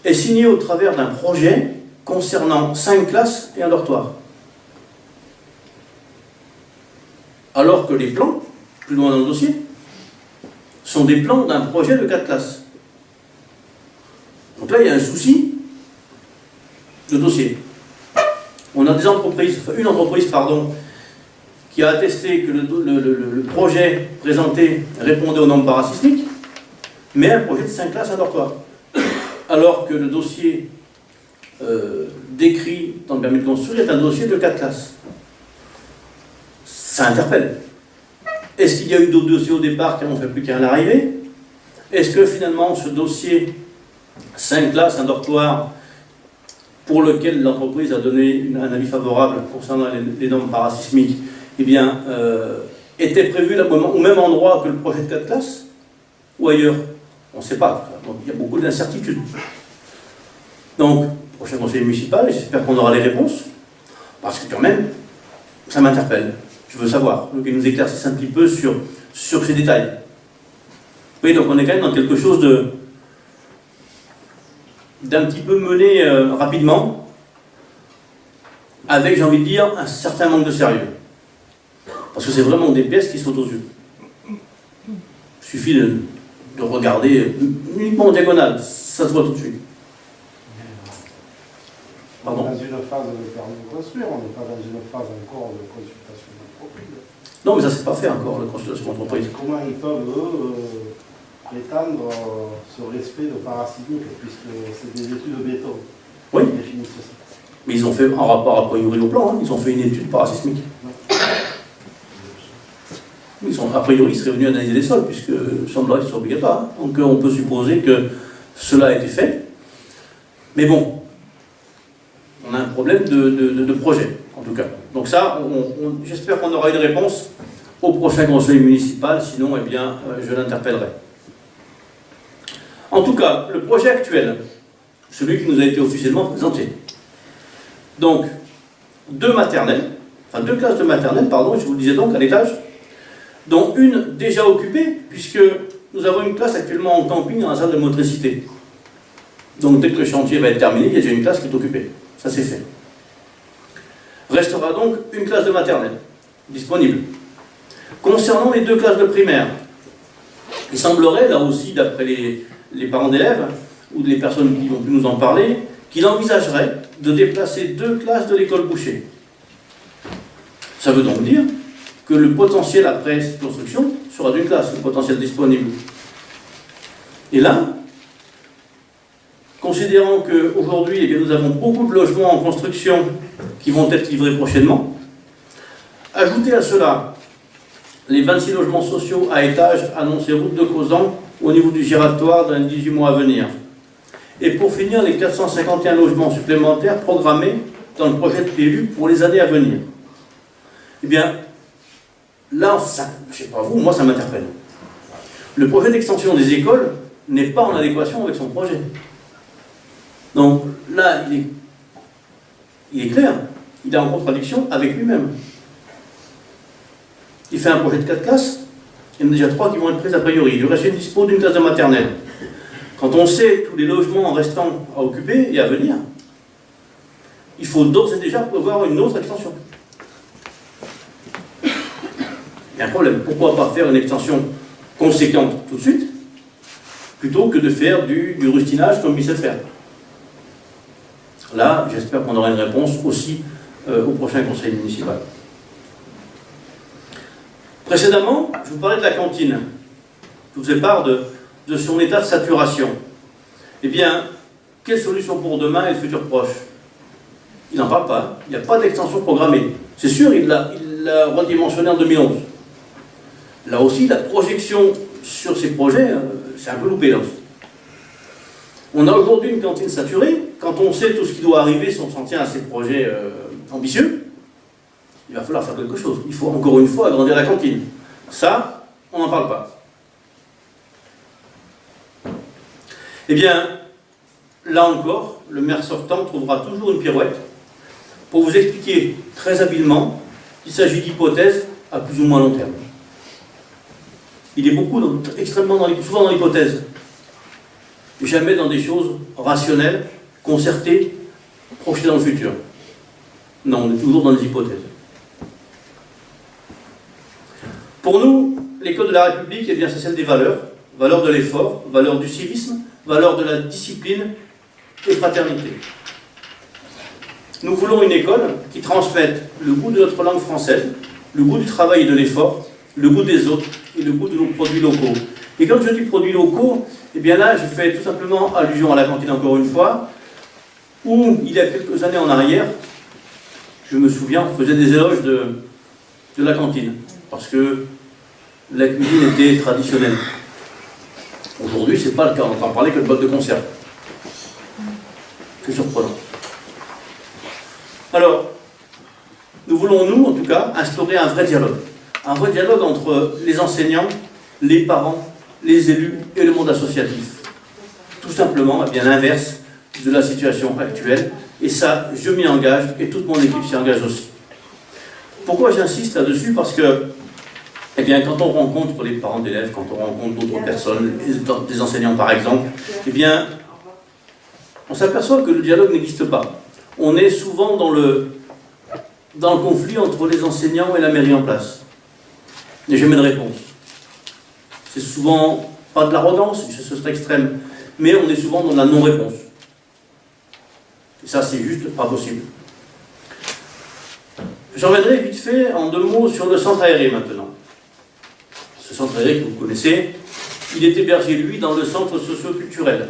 S1: est signée au travers d'un projet concernant 5 classes et un dortoir. Alors que les plans, plus loin dans le dossier, sont des plans d'un projet de 4 classes. Donc là, il y a un souci de dossier. On a des entreprises, enfin une entreprise, pardon, qui a attesté que le projet présenté répondait aux normes parasismiques, mais un projet de 5 classes, un dortoir. Alors que le dossier décrit dans le permis de construire est un dossier de 4 classes. Ça interpelle. Est-ce qu'il y a eu d'autres dossiers au départ qui n'ont fait plus qu'à l'arrivée? Est-ce que finalement ce dossier, 5 classes, un dortoir, pour lequel l'entreprise a donné un avis favorable concernant les normes parasismiques, eh bien, était prévu au même endroit que le projet de 4 classes, ou ailleurs? On ne sait pas. Donc il y a beaucoup d'incertitudes. Donc, prochain conseil municipal, et j'espère qu'on aura les réponses, parce que quand même, ça m'interpelle. Je veux savoir, qu'ils nous éclaircissent un petit peu sur ces détails. Vous voyez, donc on est quand même dans quelque chose d'un petit peu mené rapidement, avec, j'ai envie de dire, un certain manque de sérieux. Parce que c'est vraiment des pièces qui sautent aux yeux. Il suffit de regarder uniquement en diagonale, ça se voit tout de suite. Pardon.
S2: Dans une phase de permis de construire, on n'est pas dans une phase encore de consultation d'entreprise.
S1: Non, mais ça ne s'est pas fait encore, la consultation d'entreprise.
S2: Comment ils peuvent, eux, prétendre ce respect de parasismique, puisque c'est des études de béton
S1: Oui.
S2: qui définissent ça.
S1: Mais ils ont fait, en rapport a priori au plan, hein, ils ont fait une étude parasismique. A priori, ils seraient venus analyser les sols, puisque semblerait que ce soit obligatoire. Hein. Donc on peut supposer que cela a été fait. Mais bon, on a un problème de projet, en tout cas. Donc ça, j'espère qu'on aura une réponse au prochain conseil municipal, sinon, eh bien, je l'interpellerai. En tout cas, le projet actuel, celui qui nous a été officiellement présenté. Donc, deux classes de maternelle, pardon, je vous le disais donc, à l'étage, dont une déjà occupée, puisque nous avons une classe actuellement en camping dans la salle de motricité. Donc dès que le chantier va être terminé, il y a déjà une classe qui est occupée. Ça c'est fait. Restera donc une classe de maternelle disponible. Concernant les deux classes de primaire, il semblerait, là aussi, d'après les parents d'élèves, ou les personnes qui ont pu nous en parler, qu'il envisagerait de déplacer deux classes de l'école Boucher. Ça veut donc dire que le potentiel après cette construction sera d'une classe, le potentiel disponible. Et là, considérant qu'aujourd'hui, eh bien, nous avons beaucoup de logements en construction qui vont être livrés prochainement, ajoutez à cela les 26 logements sociaux à étage annoncés route de Causan au niveau du giratoire dans les 18 mois à venir. Et pour finir, les 451 logements supplémentaires programmés dans le projet de PLU pour les années à venir. Eh bien, là, ça, je ne sais pas vous, moi ça m'interpelle. Le projet d'extension des écoles n'est pas en adéquation avec son projet. Donc là, il est clair, il est en contradiction avec lui-même. Il fait un projet de 4 classes, il y en a déjà 3 qui vont être prises a priori. Il lui reste une dispo d'une classe de maternelle. Quand on sait tous les logements restants à occuper et à venir, il faut d'ores et déjà prévoir une autre extension. Il y a un problème. Pourquoi pas faire une extension conséquente tout de suite, plutôt que de faire du rustinage comme il sait faire. Là, j'espère qu'on aura une réponse aussi au prochain conseil municipal. Précédemment, je vous parlais de la cantine. Je vous ai parlé de son état de saturation. Eh bien, quelle solution pour demain et le futur proche? Il n'en parle pas. Il n'y a pas d'extension programmée. C'est sûr, il l'a redimensionné en 2011. Là aussi, la projection sur ces projets, c'est un peu loupé là aussi. On a aujourd'hui une cantine saturée. Quand on sait tout ce qui doit arriver si on s'en tient à ces projets ambitieux, il va falloir faire quelque chose. Il faut encore une fois agrandir la cantine. Ça, on n'en parle pas. Eh bien, là encore, le maire sortant trouvera toujours une pirouette pour vous expliquer très habilement qu'il s'agit d'hypothèses à plus ou moins long terme. Il est souvent dans l'hypothèse, jamais dans des choses rationnelles, concertées, projetées dans le futur. Non, on est toujours dans les hypothèses. Pour nous, l'école de la République, eh bien, c'est celle des valeurs, valeurs de l'effort, valeurs du civisme, valeurs de la discipline et fraternité. Nous voulons une école qui transmette le goût de notre langue française, le goût du travail et de l'effort, le goût des autres et le goût de nos produits locaux. Et quand je dis produits locaux, eh bien là, je fais tout simplement allusion à la cantine encore une fois, où il y a quelques années en arrière, je me souviens, on faisait des éloges de la cantine, parce que la cuisine était traditionnelle. Aujourd'hui, ce n'est pas le cas, on n'entend parler que de boîtes de conserve. C'est surprenant. Alors, nous voulons, nous, en tout cas, instaurer un vrai dialogue. Un vrai dialogue entre les enseignants, les parents, les élus et le monde associatif. Tout simplement, eh bien l'inverse de la situation actuelle. Et ça, je m'y engage et toute mon équipe s'y engage aussi. Pourquoi j'insiste là-dessus? Parce que, eh bien, quand on rencontre les parents d'élèves, quand on rencontre d'autres personnes, des enseignants par exemple, eh bien, on s'aperçoit que le dialogue n'existe pas. On est souvent dans le conflit entre les enseignants et la mairie en place. Il n'y a jamais de réponse. C'est souvent pas de l'arrogance, ce serait extrême, mais on est souvent dans la non-réponse. Et ça, c'est juste pas possible. J'en reviendrai vite fait en 2 mots sur le centre aéré maintenant. Ce centre aéré que vous connaissez, il est hébergé, lui, dans le centre socio-culturel.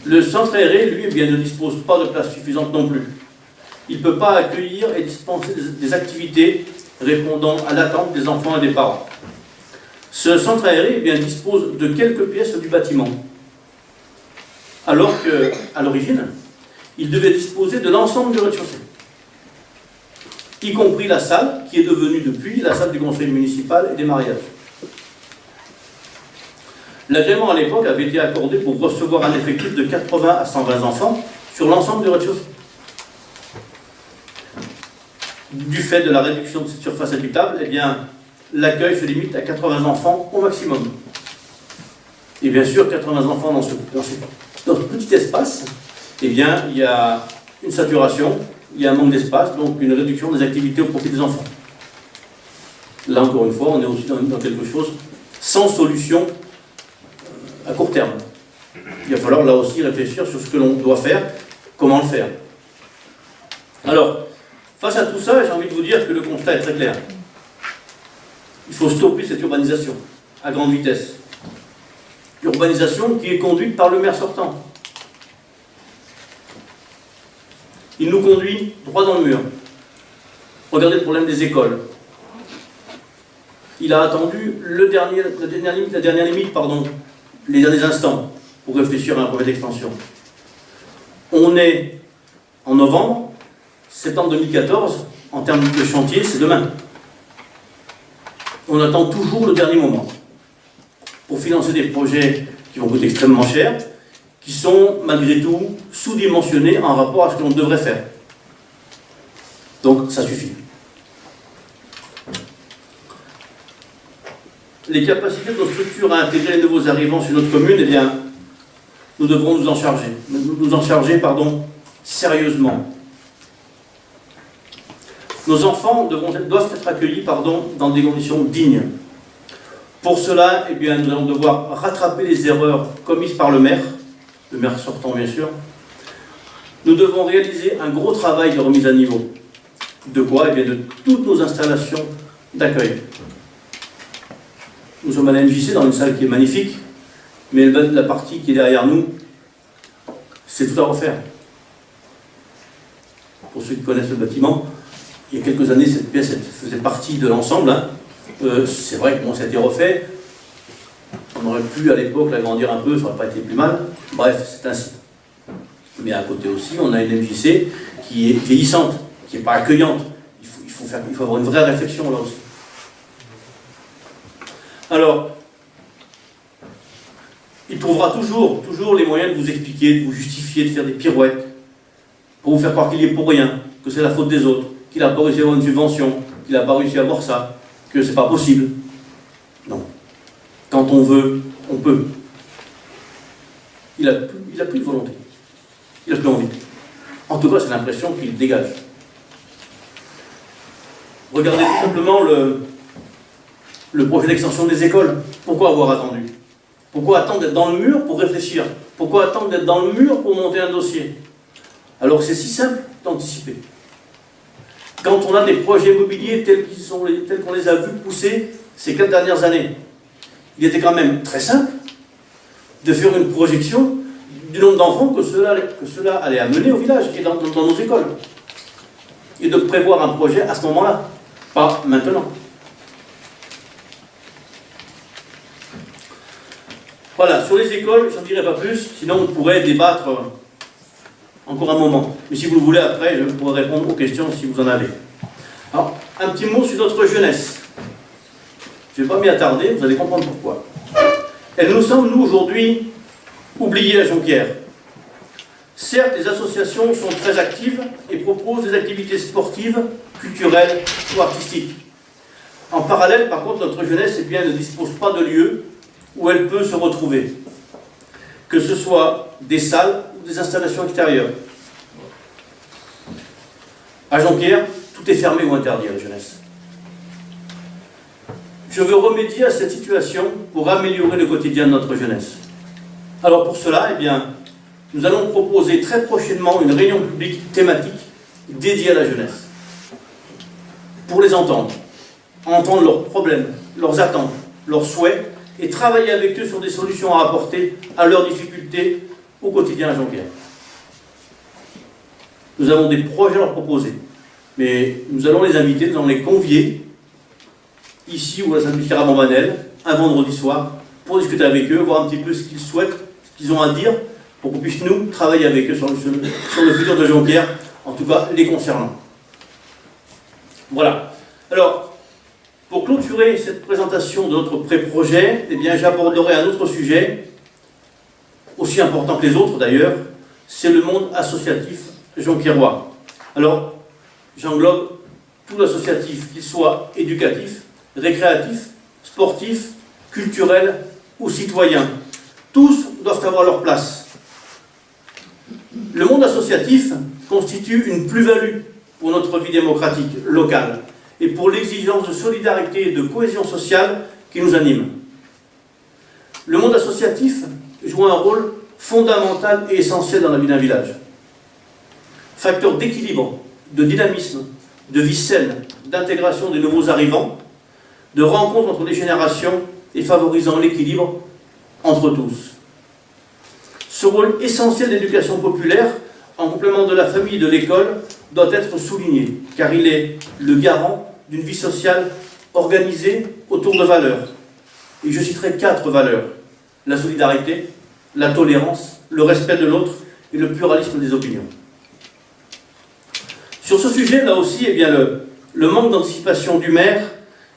S1: Le centre aéré, lui, eh bien, ne dispose pas de place suffisante non plus. Il ne peut pas accueillir et dispenser des activités répondant à l'attente des enfants et des parents. Ce centre aéré, eh bien, dispose de quelques pièces du bâtiment, alors qu'à l'origine, il devait disposer de l'ensemble du rez-de-chaussée, y compris la salle, qui est devenue depuis la salle du conseil municipal et des mariages. L'agrément à l'époque avait été accordé pour recevoir un effectif de 80 à 120 enfants sur l'ensemble du rez-de-chaussée. Du fait de la réduction de cette surface habitable, eh bien, l'accueil se limite à 80 enfants au maximum. Et bien sûr, 80 enfants dans ce petit espace, eh bien, il y a une saturation, il y a un manque d'espace, donc une réduction des activités au profit des enfants. Là, encore une fois, on est aussi dans quelque chose sans solution à court terme. Il va falloir là aussi réfléchir sur ce que l'on doit faire, comment le faire. Alors, face à tout ça, j'ai envie de vous dire que le constat est très clair. Il faut stopper cette urbanisation à grande vitesse. Urbanisation qui est conduite par le maire sortant. Il nous conduit droit dans le mur. Regardez le problème des écoles. Il a attendu la dernière limite, les derniers instants, pour réfléchir à un projet d'extension. On est en novembre, septembre 2014, en termes de chantier, c'est demain. On attend toujours le dernier moment pour financer des projets qui vont coûter extrêmement cher, qui sont malgré tout sous-dimensionnés en rapport à ce que l'on devrait faire. Donc ça suffit. Les capacités de nos structures à intégrer les nouveaux arrivants sur notre commune, eh bien, nous devrons nous en charger. Sérieusement. Nos enfants doivent être accueillis dans des conditions dignes. Pour cela, eh bien, nous allons devoir rattraper les erreurs commises par le maire sortant bien sûr. Nous devons réaliser un gros travail de remise à niveau. De quoi? Eh bien, de toutes nos installations d'accueil. Nous sommes à la MJC dans une salle qui est magnifique, mais la partie qui est derrière nous, c'est tout à refaire. Pour ceux qui connaissent le bâtiment, il y a quelques années, cette pièce faisait partie de l'ensemble. C'est vrai que ça a été refait. On aurait pu à l'époque l'agrandir un peu, ça n'aurait pas été plus mal. Bref, c'est ainsi. Mais à côté aussi, on a une MJC qui est vieillissante, qui n'est pas accueillante. Il faut avoir une vraie réflexion là aussi. Alors, il trouvera toujours les moyens de vous expliquer, de vous justifier, de faire des pirouettes, pour vous faire croire qu'il y est pour rien, que c'est la faute des autres, qu'il n'a pas réussi à avoir une subvention, qu'il n'a pas réussi à avoir ça, que c'est pas possible. Non. Quand on veut, on peut. Il a plus de volonté. Il n'a plus envie. En tout cas, c'est l'impression qu'il dégage. Regardez tout simplement le projet d'extension des écoles. Pourquoi avoir attendu? Pourquoi attendre d'être dans le mur pour réfléchir? Pourquoi attendre d'être dans le mur pour monter un dossier? Alors que c'est si simple d'anticiper. Quand on a des projets immobiliers tels qu'on les a vus pousser ces 4 dernières années, il était quand même très simple de faire une projection du nombre d'enfants que cela allait amener au village et dans nos écoles. Et de prévoir un projet à ce moment-là, pas maintenant. Voilà, sur les écoles, je n'en dirai pas plus, sinon on pourrait débattre encore un moment. Mais si vous le voulez, après, je pourrai répondre aux questions si vous en avez. Alors, un petit mot sur notre jeunesse. Je ne vais pas m'y attarder, vous allez comprendre pourquoi. Elle nous semble, nous, aujourd'hui, oubliée à Jonquière. Certes, les associations sont très actives et proposent des activités sportives, culturelles ou artistiques. En parallèle, par contre, notre jeunesse ne dispose pas de lieu où elle peut se retrouver, que ce soit des salles ou des installations extérieures. À Jonquière, tout est fermé ou interdit à la jeunesse. Je veux remédier à cette situation pour améliorer le quotidien de notre jeunesse. Alors pour cela, nous allons proposer très prochainement une réunion publique thématique dédiée à la jeunesse. Pour les entendre leurs problèmes, leurs attentes, leurs souhaits, et travailler avec eux sur des solutions à apporter à leurs difficultés au quotidien à Jonquière. Nous avons des projets à leur proposer, mais nous allons les inviter, nous allons les convier, ici ou à la salle du Carabanbanel, un vendredi soir, pour discuter avec eux, voir un petit peu ce qu'ils souhaitent, ce qu'ils ont à dire, pour qu'on puisse nous travailler avec eux sur le futur de Jonquière, en tout cas les concernant. Voilà. Alors, pour clôturer cette présentation de notre pré-projet, j'aborderai un autre sujet, aussi important que les autres d'ailleurs, c'est le monde associatif jonquiérois. Alors, j'englobe tout l'associatif, qu'il soit éducatif, récréatif, sportif, culturel ou citoyen. Tous doivent avoir leur place. Le monde associatif constitue une plus-value pour notre vie démocratique locale et pour l'exigence de solidarité et de cohésion sociale qui nous anime. Le monde associatif joue un rôle fondamental et essentiel dans la vie d'un village. Facteur d'équilibre, de dynamisme, de vie saine, d'intégration des nouveaux arrivants, de rencontre entre les générations et favorisant l'équilibre entre tous. Ce rôle essentiel d'éducation populaire, en complément de la famille et de l'école, doit être souligné, car il est le garant d'une vie sociale organisée autour de valeurs. Et je citerai 4 valeurs: la solidarité, la tolérance, le respect de l'autre et le pluralisme des opinions. Sur ce sujet, là aussi, le manque d'anticipation du maire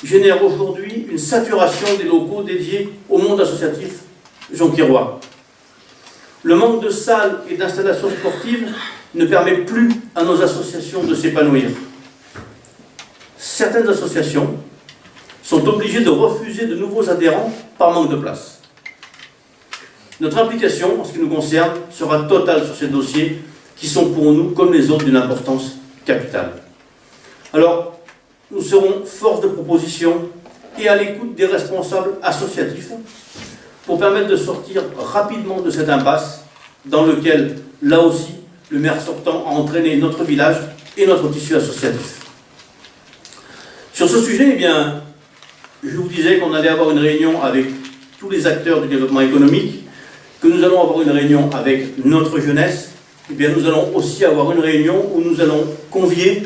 S1: génère aujourd'hui une saturation des locaux dédiés au monde associatif jonquiérois. Le manque de salles et d'installations sportives ne permet plus à nos associations de s'épanouir. Certaines associations sont obligées de refuser de nouveaux adhérents par manque de place. Notre implication, en ce qui nous concerne, sera totale sur ces dossiers qui sont pour nous, comme les autres, d'une importance capitale. Alors, nous serons force de proposition et à l'écoute des responsables associatifs pour permettre de sortir rapidement de cette impasse dans laquelle, là aussi, le maire sortant a entraîné notre village et notre tissu associatif. Sur ce sujet, je vous disais qu'on allait avoir une réunion avec tous les acteurs du développement économique, que nous allons avoir une réunion avec notre jeunesse. Nous allons aussi avoir une réunion où nous allons convier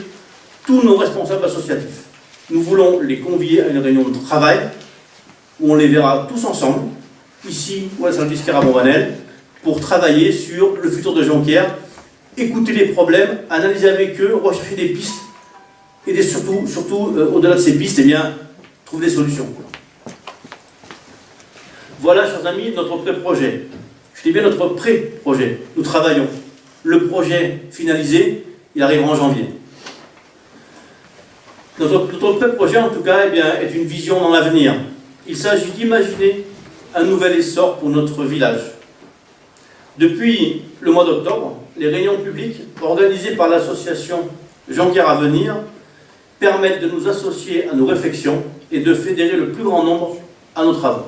S1: tous nos responsables associatifs. Nous voulons les convier à une réunion de travail où on les verra tous ensemble, ici ou à la salle du Carabanbanel, pour travailler sur le futur de Jonquière, écouter les problèmes, analyser avec eux, rechercher des pistes et surtout au-delà de ces pistes, trouver des solutions. Voilà, chers amis, notre pré-projet. Je dis bien notre pré-projet. Nous travaillons. Le projet finalisé, il arrivera en janvier. Notre pré-projet, en tout cas, est une vision dans l'avenir. Il s'agit d'imaginer un nouvel essor pour notre village. Depuis le mois d'octobre, les réunions publiques organisées par l'association Jonquière à venir permettent de nous associer à nos réflexions et de fédérer le plus grand nombre à nos travaux.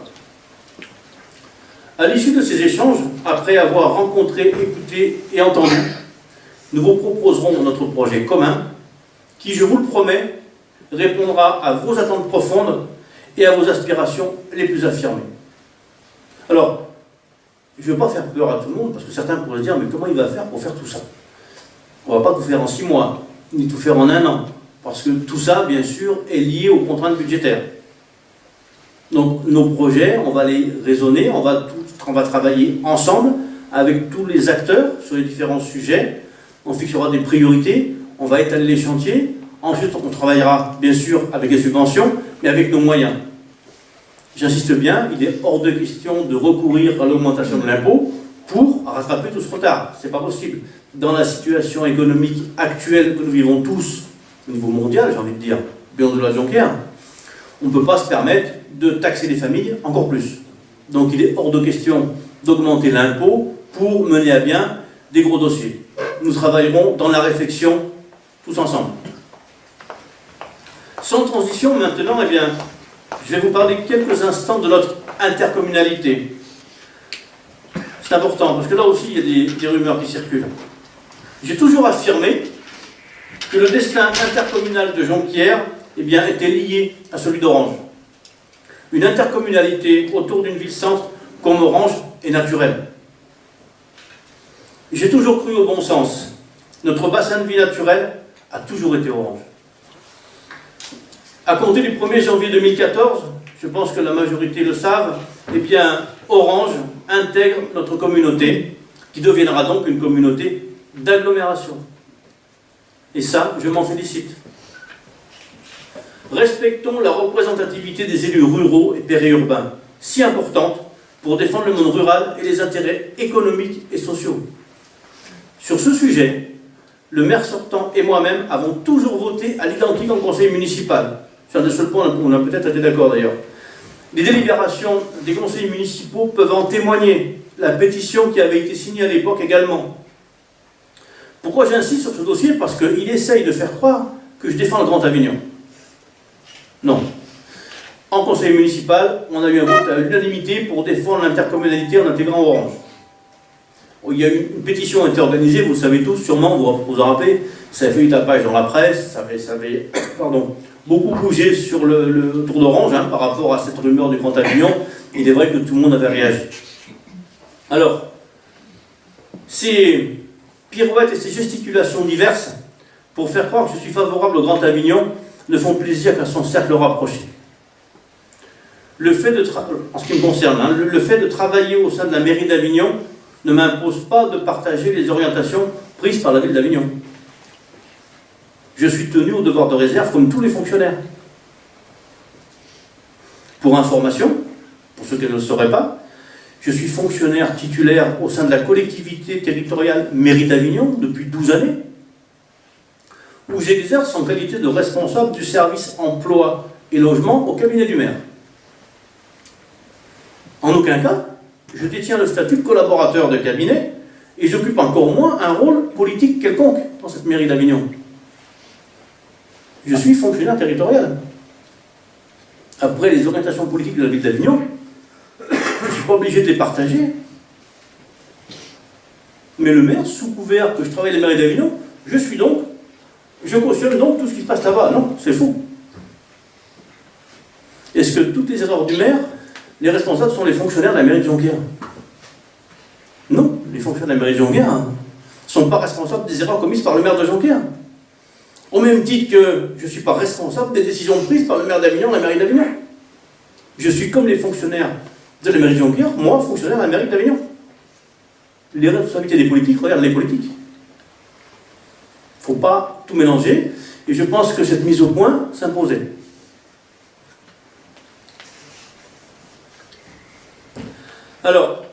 S1: À l'issue de ces échanges, après avoir rencontré, écouté et entendu, nous vous proposerons notre projet commun qui, je vous le promets, répondra à vos attentes profondes et à vos aspirations les plus affirmées. Alors, je ne veux pas faire peur à tout le monde, parce que certains pourraient se dire, mais comment il va faire pour faire tout ça? On ne va pas tout faire en 6 mois, ni tout faire en 1 an, parce que tout ça, bien sûr, est lié aux contraintes budgétaires. Donc, nos projets, on va les raisonner, on va travailler ensemble avec tous les acteurs sur les différents sujets, on fixera des priorités, on va étaler les chantiers, ensuite on travaillera, bien sûr, avec les subventions, mais avec nos moyens. J'insiste bien, il est hors de question de recourir à l'augmentation de l'impôt pour rattraper tout ce retard. Ce n'est pas possible. Dans la situation économique actuelle que nous vivons tous, au niveau mondial, j'ai envie de dire, bien au-delà de Jonquière, on ne peut pas se permettre de taxer les familles encore plus. Donc il est hors de question d'augmenter l'impôt pour mener à bien des gros dossiers. Nous travaillerons dans la réflexion tous ensemble. Sans transition maintenant, eh bien, je vais vous parler quelques instants de notre intercommunalité. C'est important, parce que là aussi, il y a des rumeurs qui circulent. J'ai toujours affirmé que le destin intercommunal de Jonquière eh bien, était lié à celui d'Orange. Une intercommunalité autour d'une ville-centre comme Orange est naturelle. J'ai toujours cru au bon sens. Notre bassin de vie naturel a toujours été Orange. À compter du 1er janvier 2014, je pense que la majorité le savent, eh bien, Orange intègre notre communauté, qui deviendra donc une communauté d'agglomération. Et ça, je m'en félicite. Respectons la représentativité des élus ruraux et périurbains, si importante pour défendre le monde rural et les intérêts économiques et sociaux. Sur ce sujet, le maire sortant et moi-même avons toujours voté à l'identique en conseil municipal. C'est un des seuls points où on a peut-être été d'accord d'ailleurs. Les délibérations des conseils municipaux peuvent en témoigner. La pétition qui avait été signée à l'époque également. Pourquoi j'insiste sur ce dossier? Parce qu'il essaye de faire croire que je défends le Grand Avignon. Non. En conseil municipal, on a eu un vote à l'unanimité pour défendre l'intercommunalité en intégrant Orange. Il y a eu une pétition a été organisée, vous le savez tous, sûrement, vous vous en rappelez, ça a fait du tapage dans la presse, ça avait beaucoup bougé sur le tour d'Orange par rapport à cette rumeur du Grand Avignon. Il est vrai que tout le monde avait réagi. Alors, ces pirouettes et ces gesticulations diverses pour faire croire que je suis favorable au Grand Avignon ne font plaisir qu'à son cercle rapproché. Le fait en ce qui me concerne, le fait de travailler au sein de la mairie d'Avignon ne m'impose pas de partager les orientations prises par la ville d'Avignon. Je suis tenu au devoir de réserve comme tous les fonctionnaires. Pour information, pour ceux qui ne le sauraient pas, je suis fonctionnaire titulaire au sein de la collectivité territoriale mairie d'Avignon depuis 12 années, où j'exerce en qualité de responsable du service emploi et logement au cabinet du maire. En aucun cas, je détiens le statut de collaborateur de cabinet et j'occupe encore moins un rôle politique quelconque dans cette mairie d'Avignon. Je suis fonctionnaire territorial. Après les orientations politiques de la ville d'Avignon, je ne suis pas obligé de les partager. Mais le maire, sous couvert que je travaille à la mairie d'Avignon, je cautionne donc tout ce qui se passe là-bas. Non, c'est faux. Est-ce que toutes les erreurs du maire, les responsables sont les fonctionnaires de la mairie de Jonquière? Non, les fonctionnaires de la mairie de Jonquière ne sont pas responsables des erreurs commises par le maire de Jonquière. Au même titre que je ne suis pas responsable des décisions prises par le maire d'Avignon et la mairie d'Avignon. Je suis comme les fonctionnaires de la mairie de Jonquière, moi, fonctionnaire de la mairie d'Avignon. Les responsabilités des politiques, regarde les politiques. Il ne faut pas tout mélanger, et je pense que cette mise au point s'imposait. Alors,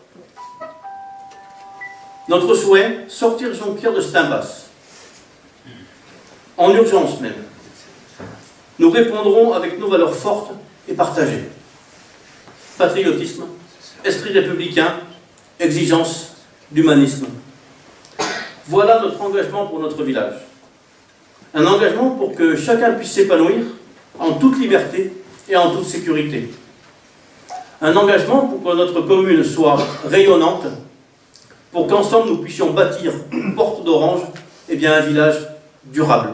S1: notre souhait, sortir Jonquière de cette impasse. En urgence même. Nous répondrons avec nos valeurs fortes et partagées. Patriotisme, esprit républicain, exigence d'humanisme. Voilà notre engagement pour notre village. Un engagement pour que chacun puisse s'épanouir en toute liberté et en toute sécurité. Un engagement pour que notre commune soit rayonnante, pour qu'ensemble nous puissions bâtir une porte d'Orange, et bien un village durable.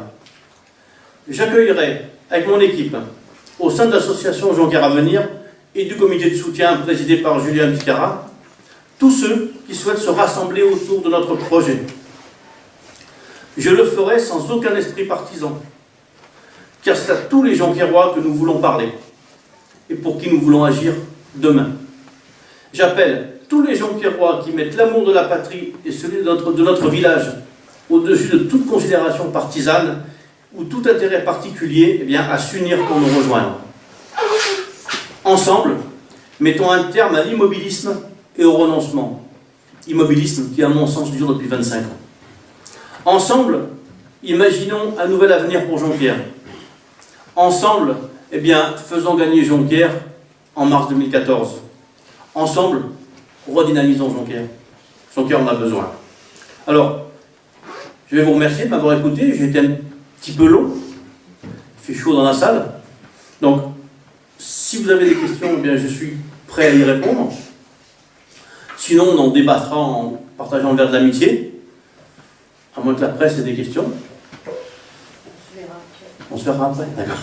S1: J'accueillerai avec mon équipe, au sein de l'association Jonquière Avenir et du comité de soutien présidé par Julien Biscara, tous ceux qui souhaitent se rassembler autour de notre projet. Je le ferai sans aucun esprit partisan, car c'est à tous les Jonquiérois que nous voulons parler et pour qui nous voulons agir demain. J'appelle tous les Jonquiérois qui mettent l'amour de la patrie et celui de notre village au-dessus de toute considération partisane ou tout intérêt particulier, eh bien, à s'unir pour nous rejoindre. Ensemble, mettons un terme à l'immobilisme et au renoncement. immobilisme qui, à mon sens, dure depuis 25 ans. Ensemble, imaginons un nouvel avenir pour Jonquière. Ensemble, eh bien, faisons gagner Jonquière en mars 2014. Ensemble, redynamisons Jonquière. Jonquière en a besoin. Alors, je vais vous remercier de m'avoir écouté. J'ai été un petit peu long. Il fait chaud dans la salle. Donc, si vous avez des questions, eh bien, je suis prêt à y répondre. Sinon, on en débattra en partageant le verre de l'amitié. À moins que la presse ait des questions. On se verra après. D'accord.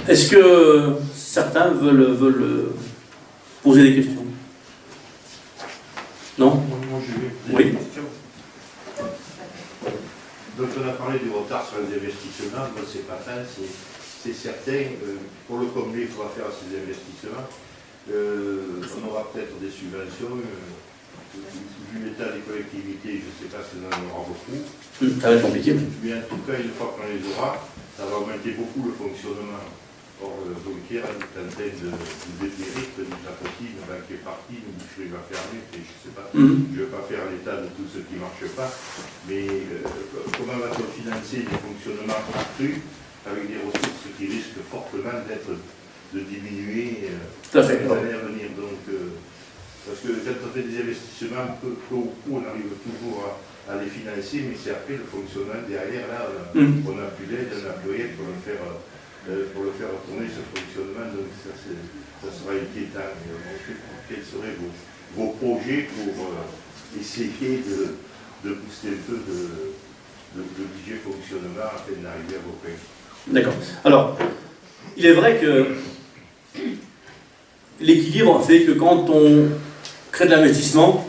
S1: Est-ce que certains veulent poser des questions? Non?
S3: Moi, je vais poser
S1: Oui.
S3: une question. Donc, on a parlé du retard sur les investissements. Moi, c'est pas mal, c'est certain. Pour le combler, il faudra faire ces investissements. On aura peut-être des subventions. Vu l'état des collectivités, je ne sais pas si on en aura beaucoup.
S1: Ça va être compliqué.
S3: Mais en tout cas, une fois qu'on les aura, ça va augmenter beaucoup le fonctionnement. Or, Jonquière est en train de dépérir, petit à petit, une banque est partie, une boucherie va fermer, et je ne sais pas, je ne vais pas faire l'état de tout ce qui ne marche pas, mais comment va-t-on financer des fonctionnements accrus avec des ressources qui risquent fortement de diminuer
S1: Tout à fait.
S3: dans l'année à venir. Donc, parce que quand on fait des investissements, peu ou prou, on arrive toujours à les financer, mais c'est après le fonctionnement derrière, là, on n'a plus d'aide, on n'a plus rien pour le faire retourner, ce fonctionnement. Donc ça sera inquiétant. Quels seraient vos projets pour essayer de booster un peu de budget fonctionnement afin d'arriver à vos fins?
S1: D'accord. Alors, il est vrai que l'équilibre fait que quand on crée de l'investissement,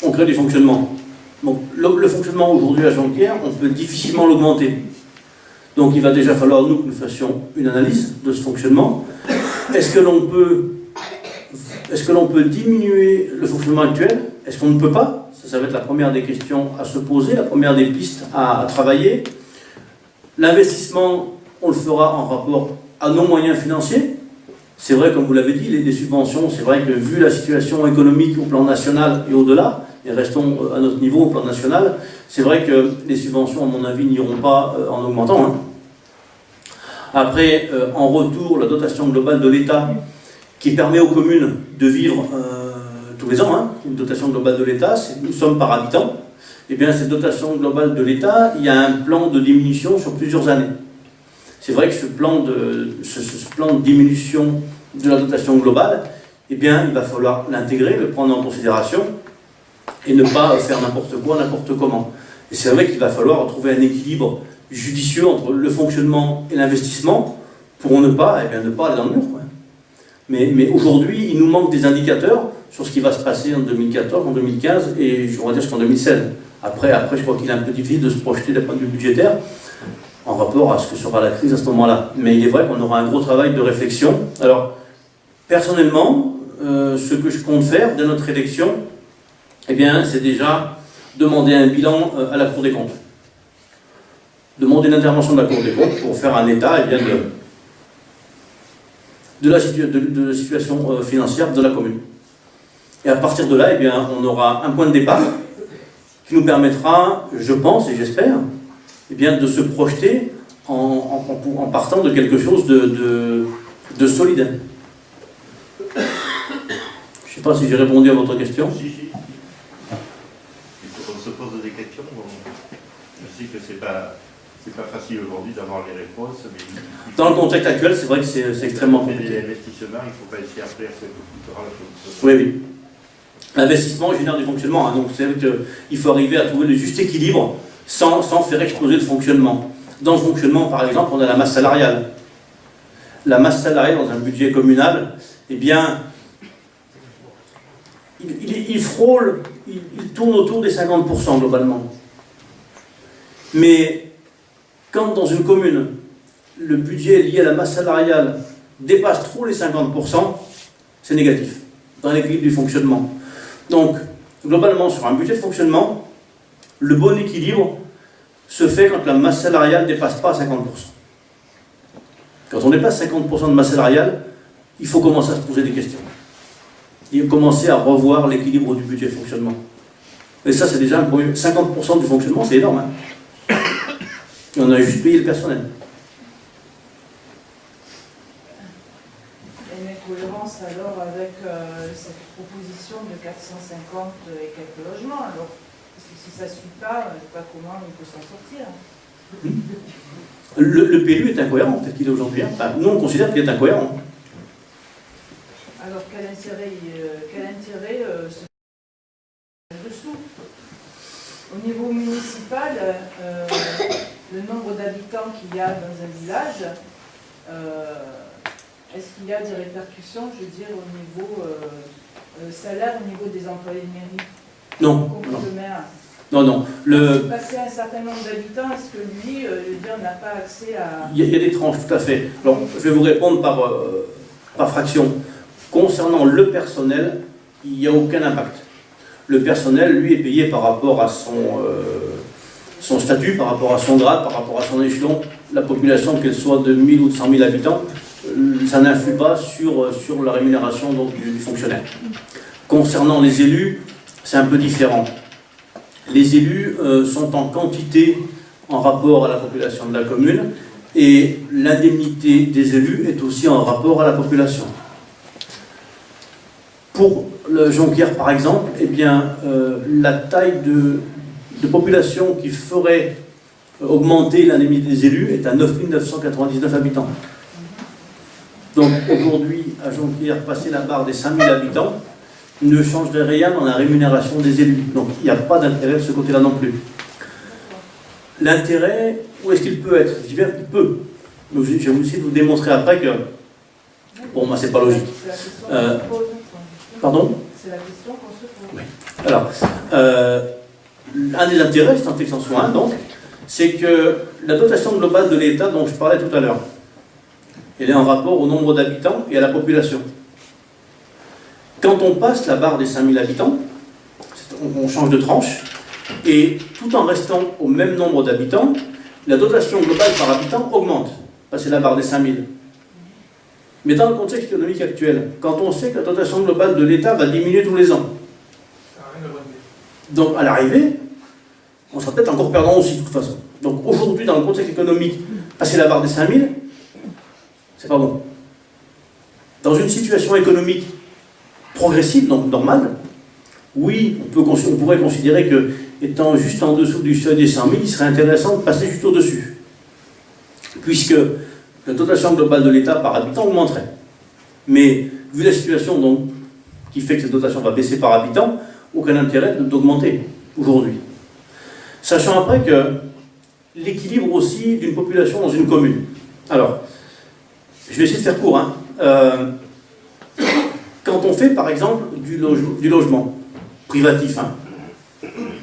S1: on crée du fonctionnement. Donc, le fonctionnement aujourd'hui à Jonquière, on peut difficilement l'augmenter. Donc, il va déjà falloir, nous, que nous fassions une analyse de ce fonctionnement. Est-ce que l'on peut diminuer le fonctionnement actuel? Est-ce qu'on ne peut pas? Ça va être la première des questions à se poser, la première des pistes à travailler. L'investissement, on le fera en rapport à nos moyens financiers. C'est vrai, comme vous l'avez dit, les subventions, c'est vrai que vu la situation économique au plan national et au-delà, et restons à notre niveau au plan national, c'est vrai que les subventions, à mon avis, n'iront pas en augmentant. Hein. Après, en retour, la dotation globale de l'État, qui permet aux communes de vivre tous les ans, hein, une dotation globale de l'État, nous sommes par habitant. Eh bien, cette dotation globale de l'État, il y a un plan de diminution sur plusieurs années. C'est vrai que ce plan de diminution de la dotation globale, eh bien, il va falloir l'intégrer, le prendre en considération, et ne pas faire n'importe quoi, n'importe comment. Et c'est vrai qu'il va falloir trouver un équilibre judicieux entre le fonctionnement et l'investissement pour ne pas aller dans le mur, quoi. Mais aujourd'hui, il nous manque des indicateurs sur ce qui va se passer en 2014, en 2015 et on va dire jusqu'en 2016. Après, je crois qu'il est un peu difficile de se projeter d'un point de vue budgétaire en rapport à ce que sera la crise à ce moment-là. Mais il est vrai qu'on aura un gros travail de réflexion. Alors, personnellement, ce que je compte faire dès notre élection, eh bien, c'est déjà demander un bilan à la Cour des comptes. Demander une intervention de la Cour des comptes pour faire un état eh bien, de la situation financière de la commune. Et à partir de là, eh bien, on aura un point de départ qui nous permettra, je pense et j'espère, eh bien, de se projeter en partant de quelque chose de solide. Je ne sais pas si j'ai répondu à votre question.
S3: Si. Il faut qu'on se pose des questions. Je sais que c'est pas facile aujourd'hui d'avoir les réponses. Mais
S1: dans le contexte actuel, c'est vrai que c'est extrêmement compliqué.
S3: Les investissements, il faut pas essayer après ce que coûtera le fonctionnement.
S1: Oui. L'investissement génère du fonctionnement. Hein, donc c'est vrai qu'il faut arriver à trouver le juste équilibre sans faire exploser le fonctionnement. Dans le fonctionnement, par exemple, on a la masse salariale. La masse salariale dans un budget communal, eh bien, il frôle, il tourne autour des 50% globalement. Mais quand dans une commune, le budget lié à la masse salariale dépasse trop les 50%, c'est négatif dans l'équilibre du fonctionnement. Donc, globalement, sur un budget de fonctionnement, le bon équilibre se fait quand la masse salariale ne dépasse pas 50%. Quand on dépasse 50% de masse salariale, il faut commencer à se poser des questions. et commencer à revoir l'équilibre du budget de fonctionnement. Et ça, c'est déjà un premier. 50% du fonctionnement, c'est énorme. Hein. Et on a juste payé le personnel.
S4: Il y a une incohérence alors avec cette proposition de 450 et quelques logements. Alors, parce que si ça ne suit pas, je ne sais pas comment on peut s'en sortir.
S1: Le PLU est incohérent, tel qu'il est aujourd'hui. Hein. Enfin, nous, on considère qu'il est incohérent.
S4: Alors, quel intérêt ce dessous? Au niveau municipal, le nombre d'habitants qu'il y a dans un village, est-ce qu'il y a des répercussions, je veux dire, au niveau salaire, au niveau des employés de mairie?
S1: Non.
S4: Comme le maire.
S1: Non.
S4: Passer un certain nombre d'habitants, est-ce que lui, je veux dire, n'a pas accès à...
S1: Il y a des tranches, tout à fait. Alors, je vais vous répondre par fraction. Concernant le personnel, il n'y a aucun impact. Le personnel, lui, est payé par rapport à son statut, par rapport à son grade, par rapport à son échelon. La population, qu'elle soit de 1000 ou de 100 000 habitants, ça n'influe pas sur la rémunération donc, du fonctionnaire. Concernant les élus, c'est un peu différent. Les élus sont en quantité en rapport à la population de la commune et l'indemnité des élus est aussi en rapport à la population. Pour le Jonquière, par exemple, eh bien, la taille de population qui ferait augmenter l'indemnité des élus est à 9 999 habitants. Donc aujourd'hui, à Jonquière, passer la barre des 5 000 habitants ne changerait rien dans la rémunération des élus. Donc il n'y a pas d'intérêt de ce côté-là non plus. L'intérêt, où est-ce qu'il peut être? Je dis bien qu'il peut. Donc, je vais essayer de vous démontrer après que, pour moi, c'est pas logique. Pardon?
S4: C'est la question qu'on se pose.
S1: Oui. Alors, un des intérêts, c'est un texte en soi, donc, c'est que la dotation globale de l'État dont je parlais tout à l'heure, elle est en rapport au nombre d'habitants et à la population. Quand on passe la barre des 5000 habitants, on change de tranche, et tout en restant au même nombre d'habitants, la dotation globale par habitant augmente, passer la barre des 5000. Mais dans le contexte économique actuel, quand on sait que la dotation globale de l'État va diminuer tous les ans, donc à l'arrivée, on sera peut-être encore perdant aussi de toute façon. Donc aujourd'hui, dans le contexte économique, passer la barre des 5000, c'est pas bon. Dans une situation économique progressive, donc normale, oui, on pourrait considérer que, étant juste en dessous du seuil des 100 000, il serait intéressant de passer juste au-dessus. Puisque la dotation globale de l'État par habitant augmenterait. Mais, vu la situation donc, qui fait que cette dotation va baisser par habitant, aucun intérêt d'augmenter aujourd'hui. Sachant après que l'équilibre aussi d'une population dans une commune. Alors, je vais essayer de faire court. Hein. Quand on fait par exemple du logement privatif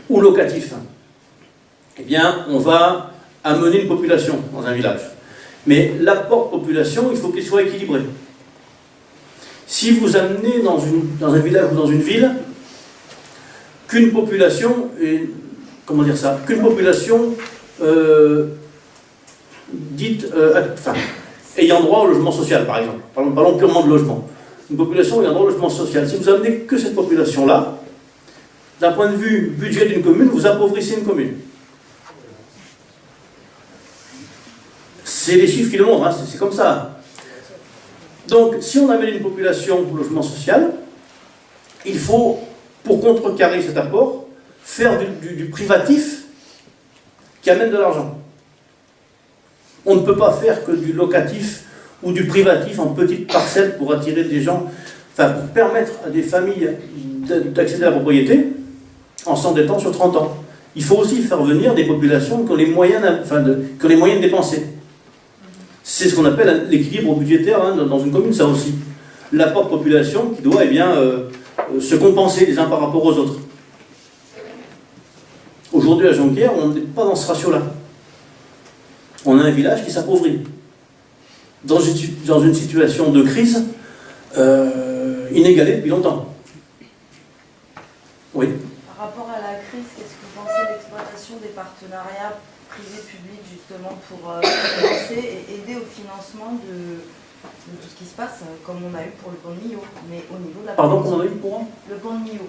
S1: ou locatif, eh bien on va amener une population dans un village. Mais l'apport de population, il faut qu'il soit équilibré. Si vous amenez dans un village ou dans une ville qu'une population, qu'une population dite, ayant droit au logement social, par exemple. Parlons purement de logement. Une population ayant droit au logement social. Si vous amenez que cette population-là, d'un point de vue budget d'une commune, vous appauvrissez une commune. C'est les chiffres qui le montrent, c'est comme ça. Donc, si on amène une population au logement social, il faut, pour contrecarrer cet apport, faire du privatif qui amène de l'argent. On ne peut pas faire que du locatif ou du privatif en petites parcelles pour attirer des gens, pour permettre à des familles d'accéder à la propriété en s'endettant sur 30 ans. Il faut aussi faire venir des populations qui ont les moyens, de dépenser. C'est ce qu'on appelle l'équilibre budgétaire dans une commune, ça aussi. L'apport de population qui doit se compenser les uns par rapport aux autres. Aujourd'hui à Jonquière, on n'est pas dans ce ratio-là. On a un village qui s'appauvrit. Dans une situation de crise inégalée depuis longtemps. Oui.
S5: Par rapport à la crise, qu'est-ce que vous pensez de l'exploitation des partenariats privés-publics justement pour financer et aider au financement de tout ce qui se passe, comme on a eu pour le pont de Millau, mais au niveau de la
S1: Pardon, qu'on en a eu pour un?
S5: Le pont de Millau.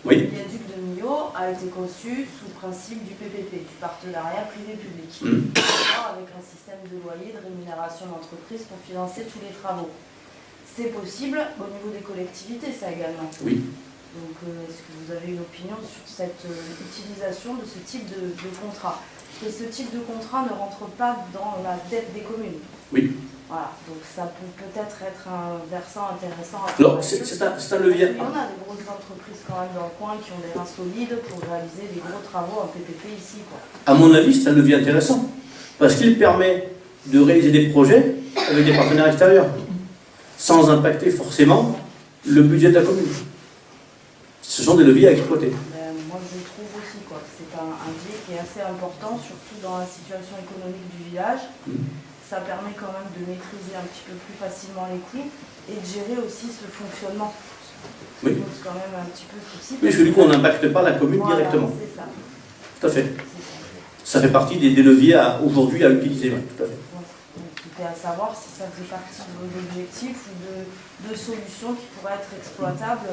S1: Oui.
S5: Le viaduc de Millau a été conçu sous le principe du PPP, du partenariat privé-public, avec un système de loyer, de rémunération d'entreprise pour financer tous les travaux. C'est possible au niveau des collectivités, ça également.
S1: Oui.
S5: Donc, est-ce que vous avez une opinion sur cette utilisation de ce type de contrat? Parce que ce type de contrat ne rentre pas dans la dette des communes.
S1: Oui.
S5: Voilà, donc ça peut peut-être être un versant intéressant.
S1: Alors, c'est un levier.
S5: Il y en a des grosses entreprises quand même dans le coin qui ont des reins solides pour réaliser des gros travaux en PPP ici, quoi.
S1: À mon avis, c'est un levier intéressant, parce qu'il permet de réaliser des projets avec des partenaires extérieurs, sans impacter forcément le budget de la commune. Ce sont des leviers à exploiter.
S5: Ben, moi, je trouve aussi, quoi. C'est un biais qui est assez important, surtout dans la situation économique du village. Ça permet quand même de maîtriser un petit peu plus facilement les coûts et de gérer aussi ce fonctionnement.
S1: Oui.
S5: C'est quand même un petit peu souci.
S1: Mais parce que du coup, on n'impacte pas la commune directement.
S5: C'est ça.
S1: Tout à fait.
S5: C'est
S1: Ça
S5: ça.
S1: fait partie des leviers aujourd'hui à utiliser. Oui, tout à fait.
S5: Donc, c'était à savoir si ça faisait partie de vos objectifs ou de solutions qui pourraient être exploitables.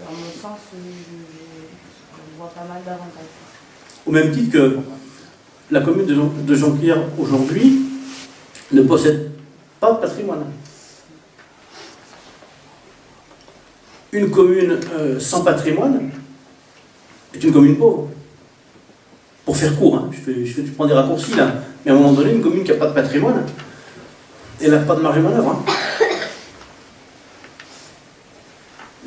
S5: En mon sens, je vois pas mal d'avantages.
S1: Au même titre que la commune de Jonquière aujourd'hui ne possède pas de patrimoine. Une commune sans patrimoine est une commune pauvre. Pour faire court, hein, je prends des raccourcis là, mais à un moment donné, une commune qui n'a pas de patrimoine, elle n'a pas de marge de manœuvre. Hein.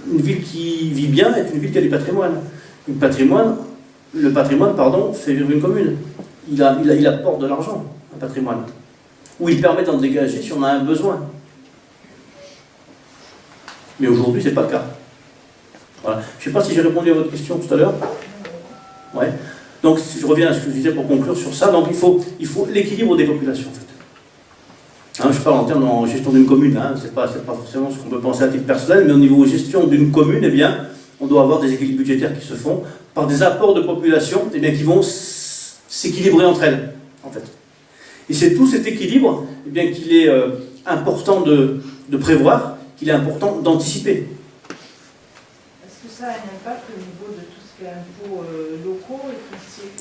S1: Une ville qui vit bien est une ville qui a du patrimoine. Le patrimoine, fait vivre une commune. Il apporte de l'argent, un patrimoine. Ou il permet d'en dégager si on a un besoin. Mais aujourd'hui, ce n'est pas le cas. Voilà. Je ne sais pas si j'ai répondu à votre question tout à l'heure. Ouais. Donc, si je reviens à ce que je disais pour conclure sur ça, donc il faut l'équilibre des populations, en fait. Hein, je parle en termes de gestion d'une commune, hein, c'est pas forcément ce qu'on peut penser à titre personnel, mais au niveau gestion d'une commune, eh bien, on doit avoir des équilibres budgétaires qui se font par des apports de population eh bien, qui vont s'équilibrer entre elles, en fait. Et c'est tout cet équilibre eh bien, qu'il est important de prévoir, qu'il est important d'anticiper.
S4: Est-ce que ça a un impact au niveau de tout ce qui est impôts locaux et fonciers?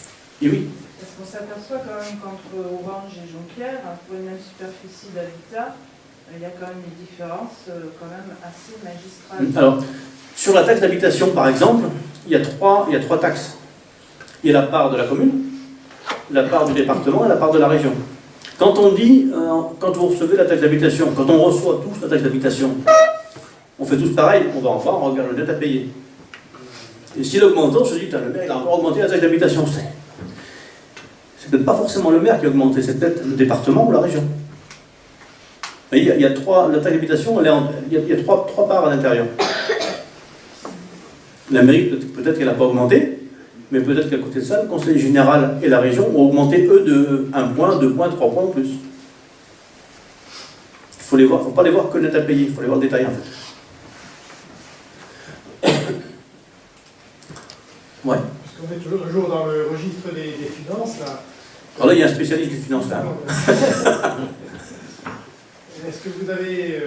S1: Et oui.
S4: Parce qu'on s'aperçoit quand même qu'entre Orange et Jonquière, pour une même superficie d'habitat, il y a quand même des différences quand même assez magistrales.
S1: Alors, sur la taxe d'habitation, par exemple, il y a trois taxes. Il y a la part de la commune, la part du département et la part de la région. Quand on dit, quand vous recevez la taxe d'habitation, quand on reçoit tous la taxe d'habitation, on fait tous pareil, on va en voir, on regarde le net à payer. Et s'il augmente, on se dit, le maire il a encore augmenté la taxe d'habitation. C'est peut-être pas forcément le maire qui a augmenté, c'est peut-être le département ou la région. Mais il y a la taxe d'habitation, il y a trois parts à l'intérieur. La mairie, peut-être qu'elle n'a pas augmenté, mais peut-être qu'à côté de ça, le conseil général et la région ont augmenté, eux, de 1 point, 2 points, 3 points en plus. Il ne faut pas les voir que net à payer, il faut les voir le détail en fait. Ouais.
S6: Parce qu'on est toujours dans le registre des finances, là.
S1: Alors là, il y a un spécialiste des finances là.
S6: Est-ce que vous avez,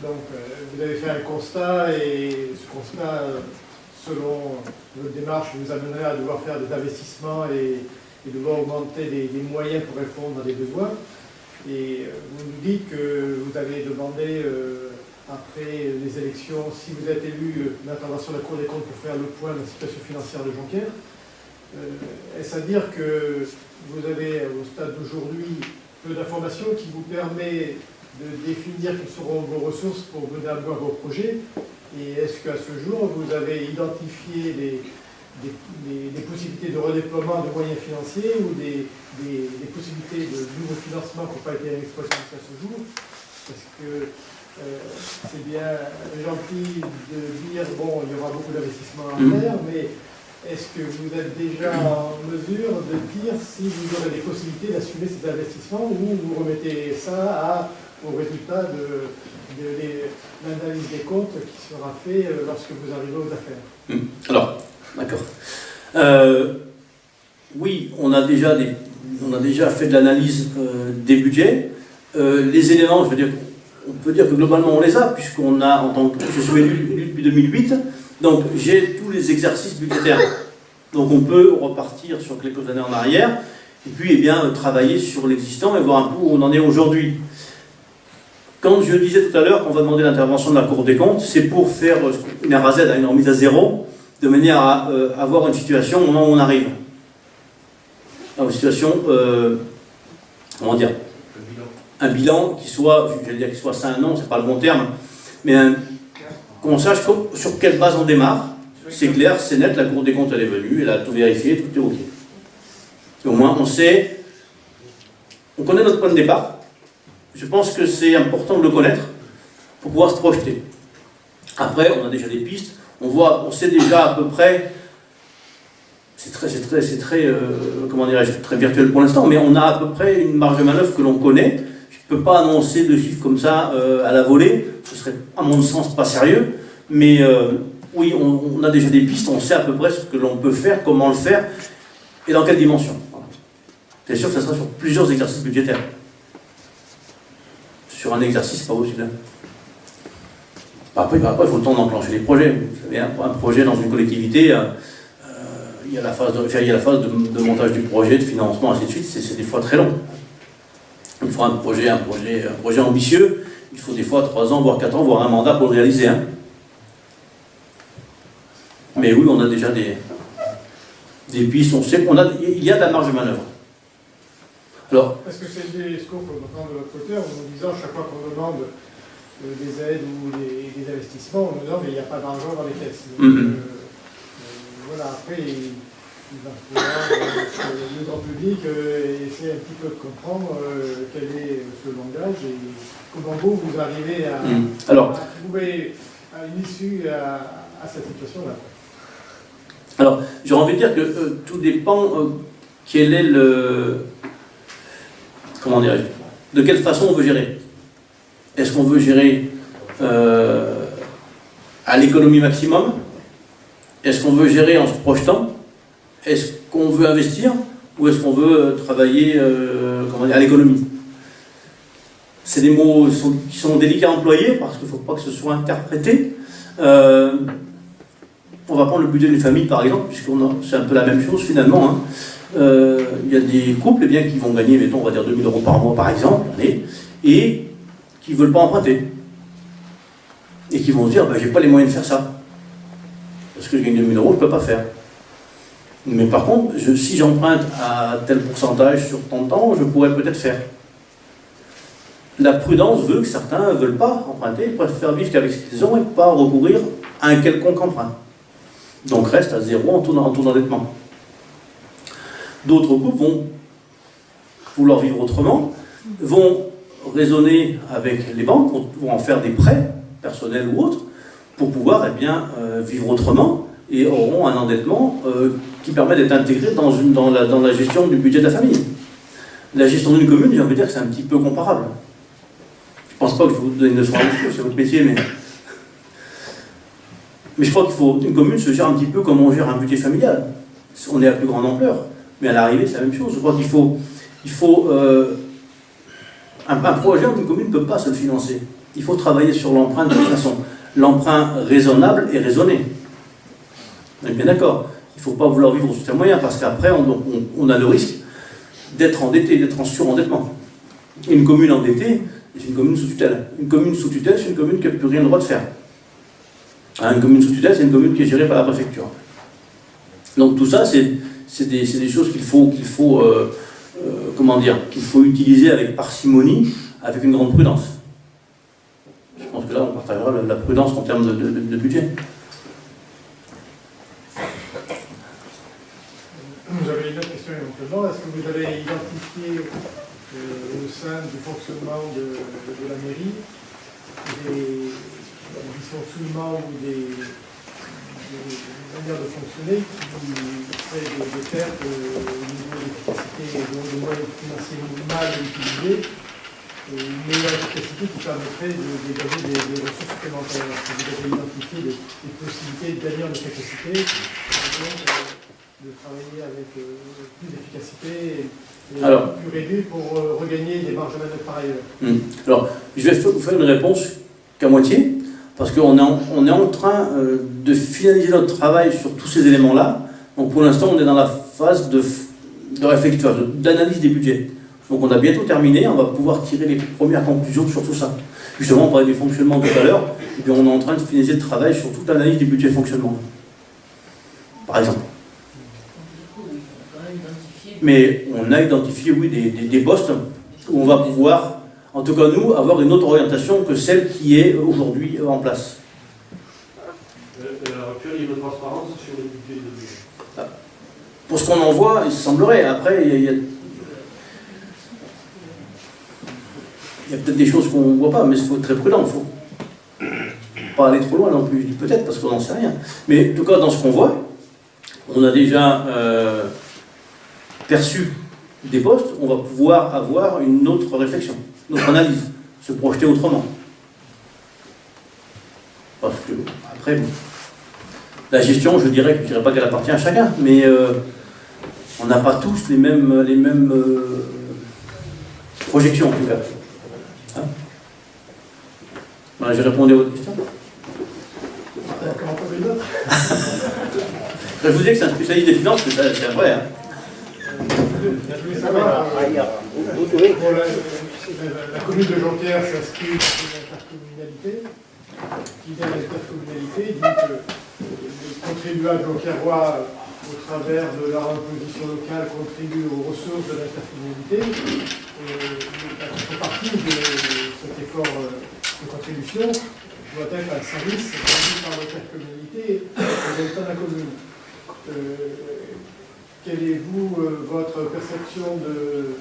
S6: vous avez fait un constat, et ce constat, selon votre démarche, vous amènerait à devoir faire des investissements et devoir augmenter des moyens pour répondre à des besoins. Et vous nous dites que vous avez demandé, après les élections, si vous êtes élu, l'intervention de la Cour des comptes pour faire le point de la situation financière de Jonquière. Est-ce à dire que vous avez, au stade d'aujourd'hui, peu d'informations qui vous permet de définir quelles seront vos ressources pour mener à bout vos projets? Et est-ce qu'à ce jour, vous avez identifié des possibilités de redéploiement de moyens financiers ou des possibilités de nouveaux financements qui n'ont pas été exploités jusqu'à ce jour? Parce que c'est bien gentil de dire, bon, il y aura beaucoup d'investissements à faire, mais est-ce que vous êtes déjà en mesure de dire si vous aurez des possibilités d'assumer ces investissements ou vous remettez ça au résultat de l'analyse des comptes qui sera fait lorsque vous arrivez aux affaires?
S1: Alors, d'accord. Oui, on a déjà fait de l'analyse des budgets. Les éléments, je veux dire, on peut dire que globalement on les a, puisqu'on a, en tant que je suis élu depuis 2008, donc j'ai tous les exercices budgétaires. Donc on peut repartir sur quelques années en arrière, et puis eh bien, travailler sur l'existant et voir un peu où on en est aujourd'hui. Quand je disais tout à l'heure qu'on va demander l'intervention de la Cour des comptes, c'est pour faire une RAZ, une remise à zéro, de manière à avoir une situation au moment où on arrive. Une situation, comment dire, un bilan qui soit, j'allais dire qu'il soit sain, non, c'est pas le bon terme, mais qu'on sache sur quelle base on démarre. C'est clair, c'est net, la Cour des comptes elle est venue, elle a tout vérifié, tout est OK. Et au moins on sait, on connaît notre point de départ. Je pense que c'est important de le connaître pour pouvoir se projeter. Après, on a déjà des pistes, on sait déjà à peu près, c'est très comment dirais-je, très virtuel pour l'instant, mais on a à peu près une marge de manœuvre que l'on connaît. Je ne peux pas annoncer de chiffres comme ça à la volée, ce serait à mon sens pas sérieux, mais oui, on a déjà des pistes, on sait à peu près ce que l'on peut faire, comment le faire, et dans quelle dimension. C'est sûr que ça sera sur plusieurs exercices budgétaires. Sur un exercice, c'est pas possible. Après, il faut le temps d'enclencher les projets. Vous savez, un projet dans une collectivité, il y a la phase de montage du projet, de financement, ainsi de suite, c'est des fois très long. Il faut un projet ambitieux, il faut des fois 3 ans, voire 4 ans, voire un mandat pour le réaliser. Hein. Mais oui, on a déjà des pistes, on sait qu'il y a de la marge de manœuvre. Alors,
S6: est-ce que c'est des discours qu'on entend de l'autre côté en nous disant chaque fois qu'on demande des aides ou des investissements, on nous dit mais il n'y a pas d'argent dans les caisses. Donc, voilà, après, il va falloir le grand public essayer un petit peu de comprendre quel est ce langage et comment vous arrivez à trouver une issue à cette situation-là.
S1: Alors, j'aurais envie de dire que tout dépend quel est le... Comment dirais-je? De quelle façon on veut gérer? Est-ce qu'on veut gérer à l'économie maximum? Est-ce qu'on veut gérer en se projetant? Est-ce qu'on veut investir? Ou est-ce qu'on veut travailler à l'économie? C'est des mots qui sont délicats à employer parce qu'il ne faut pas que ce soit interprété. On va prendre le budget d'une famille par exemple, c'est un peu la même chose finalement. Hein. Il y a des couples qui vont gagner, mettons, on va dire 2 000 € par mois par exemple, et qui ne veulent pas emprunter. Et qui vont se dire, j'ai pas les moyens de faire ça. Parce que je gagne 2 000 €, je ne peux pas faire. Mais par contre, si j'emprunte à tel pourcentage sur tant de temps, je pourrais peut-être faire. La prudence veut que certains ne veulent pas emprunter, ils préfèrent vivre qu'avec ce qu'ils ont et pas recourir à un quelconque emprunt. Donc reste à zéro en taux d'endettement. D'autres couples vont vouloir vivre autrement, vont raisonner avec les banques, vont en faire des prêts, personnels ou autres, pour pouvoir vivre autrement et auront un endettement qui permet d'être intégré dans la gestion du budget de la famille. La gestion d'une commune, j'ai envie de dire que c'est un petit peu comparable. Je ne pense pas que je vous donne une leçon à vous, c'est votre métier, mais je crois qu'une commune se gère un petit peu comme on gère un budget familial. On est à plus grande ampleur. Mais à l'arrivée, c'est la même chose. Je crois qu'il faut un projet d'une commune ne peut pas se le financer. Il faut travailler sur l'emprunt de toute façon. L'emprunt raisonnable et raisonné. On est bien d'accord. Il ne faut pas vouloir vivre sous ses moyens parce qu'après, on a le risque d'être endetté, d'être en surendettement. Une commune endettée, c'est une commune sous tutelle. Une commune sous tutelle, c'est une commune qui n'a plus rien le droit de faire. Une commune sous tutelle, c'est une commune qui est gérée par la préfecture. Donc tout ça, c'est des choses qu'il faut utiliser avec parcimonie, avec une grande prudence. Je pense que là, on partagera la prudence en termes de budget.
S6: J'avais une autre question éventuellement. Est-ce que vous avez identifié au sein du fonctionnement de la mairie des dysfonctionnements ou des manières de fonctionner qui créent des pertes au niveau de l'efficacité et donc des moyens financiers mal utilisés et une meilleure efficacité qui permettrait de dégager des ressources supplémentaires? Est-ce que vous avez identifié des possibilités de gagner en efficacité? de travailler avec plus d'efficacité et
S1: Alors,
S6: plus réduit pour regagner des marges de manœuvre par ailleurs.
S1: Alors, je vais vous faire une réponse qu'à moitié, parce qu'on est en train de finaliser notre travail sur tous ces éléments-là. Donc pour l'instant, on est dans la phase de réflexion, d'analyse des budgets. Donc on a bientôt terminé, on va pouvoir tirer les premières conclusions sur tout ça. Justement, on parlait des fonctionnements tout à l'heure, et puis on est en train de finaliser le travail sur toute l'analyse des budgets de fonctionnement. Par exemple. Mais on a identifié, oui, des postes où on va pouvoir, en tout cas nous, avoir une autre orientation que celle qui est aujourd'hui en place.
S7: Actuel niveau de transparence sur les budgets de...
S1: Pour ce qu'on en voit, il semblerait. Après, il y a peut-être des choses qu'on ne voit pas, mais il faut être très prudent. Il ne faut pas aller trop loin non plus. Je dis peut-être parce qu'on n'en sait rien. Mais en tout cas, dans ce qu'on voit, on a déjà perçu des postes, on va pouvoir avoir une autre réflexion, une autre analyse, se projeter autrement. Parce que, après, bon, la gestion, je dirais pas qu'elle appartient à chacun, mais on n'a pas tous les mêmes projections, en tout cas. Hein? Voilà, j'ai répondu à votre question.
S6: Comment on peut les autres
S1: Je vous dis que c'est un spécialiste des finances, c'est vrai. Hein.
S6: Je voulais savoir, pour la commune de Jonquière s'inscrit dans l'intercommunalité. Qui dit l'intercommunalité dit que les contribuables jonquiérois, au travers de leur imposition locale, contribuent aux ressources de l'intercommunalité. La contrepartie de cet effort de contribution doit être un service rendu par l'intercommunalité aux habitants de la commune. Quelle est, vous, votre perception de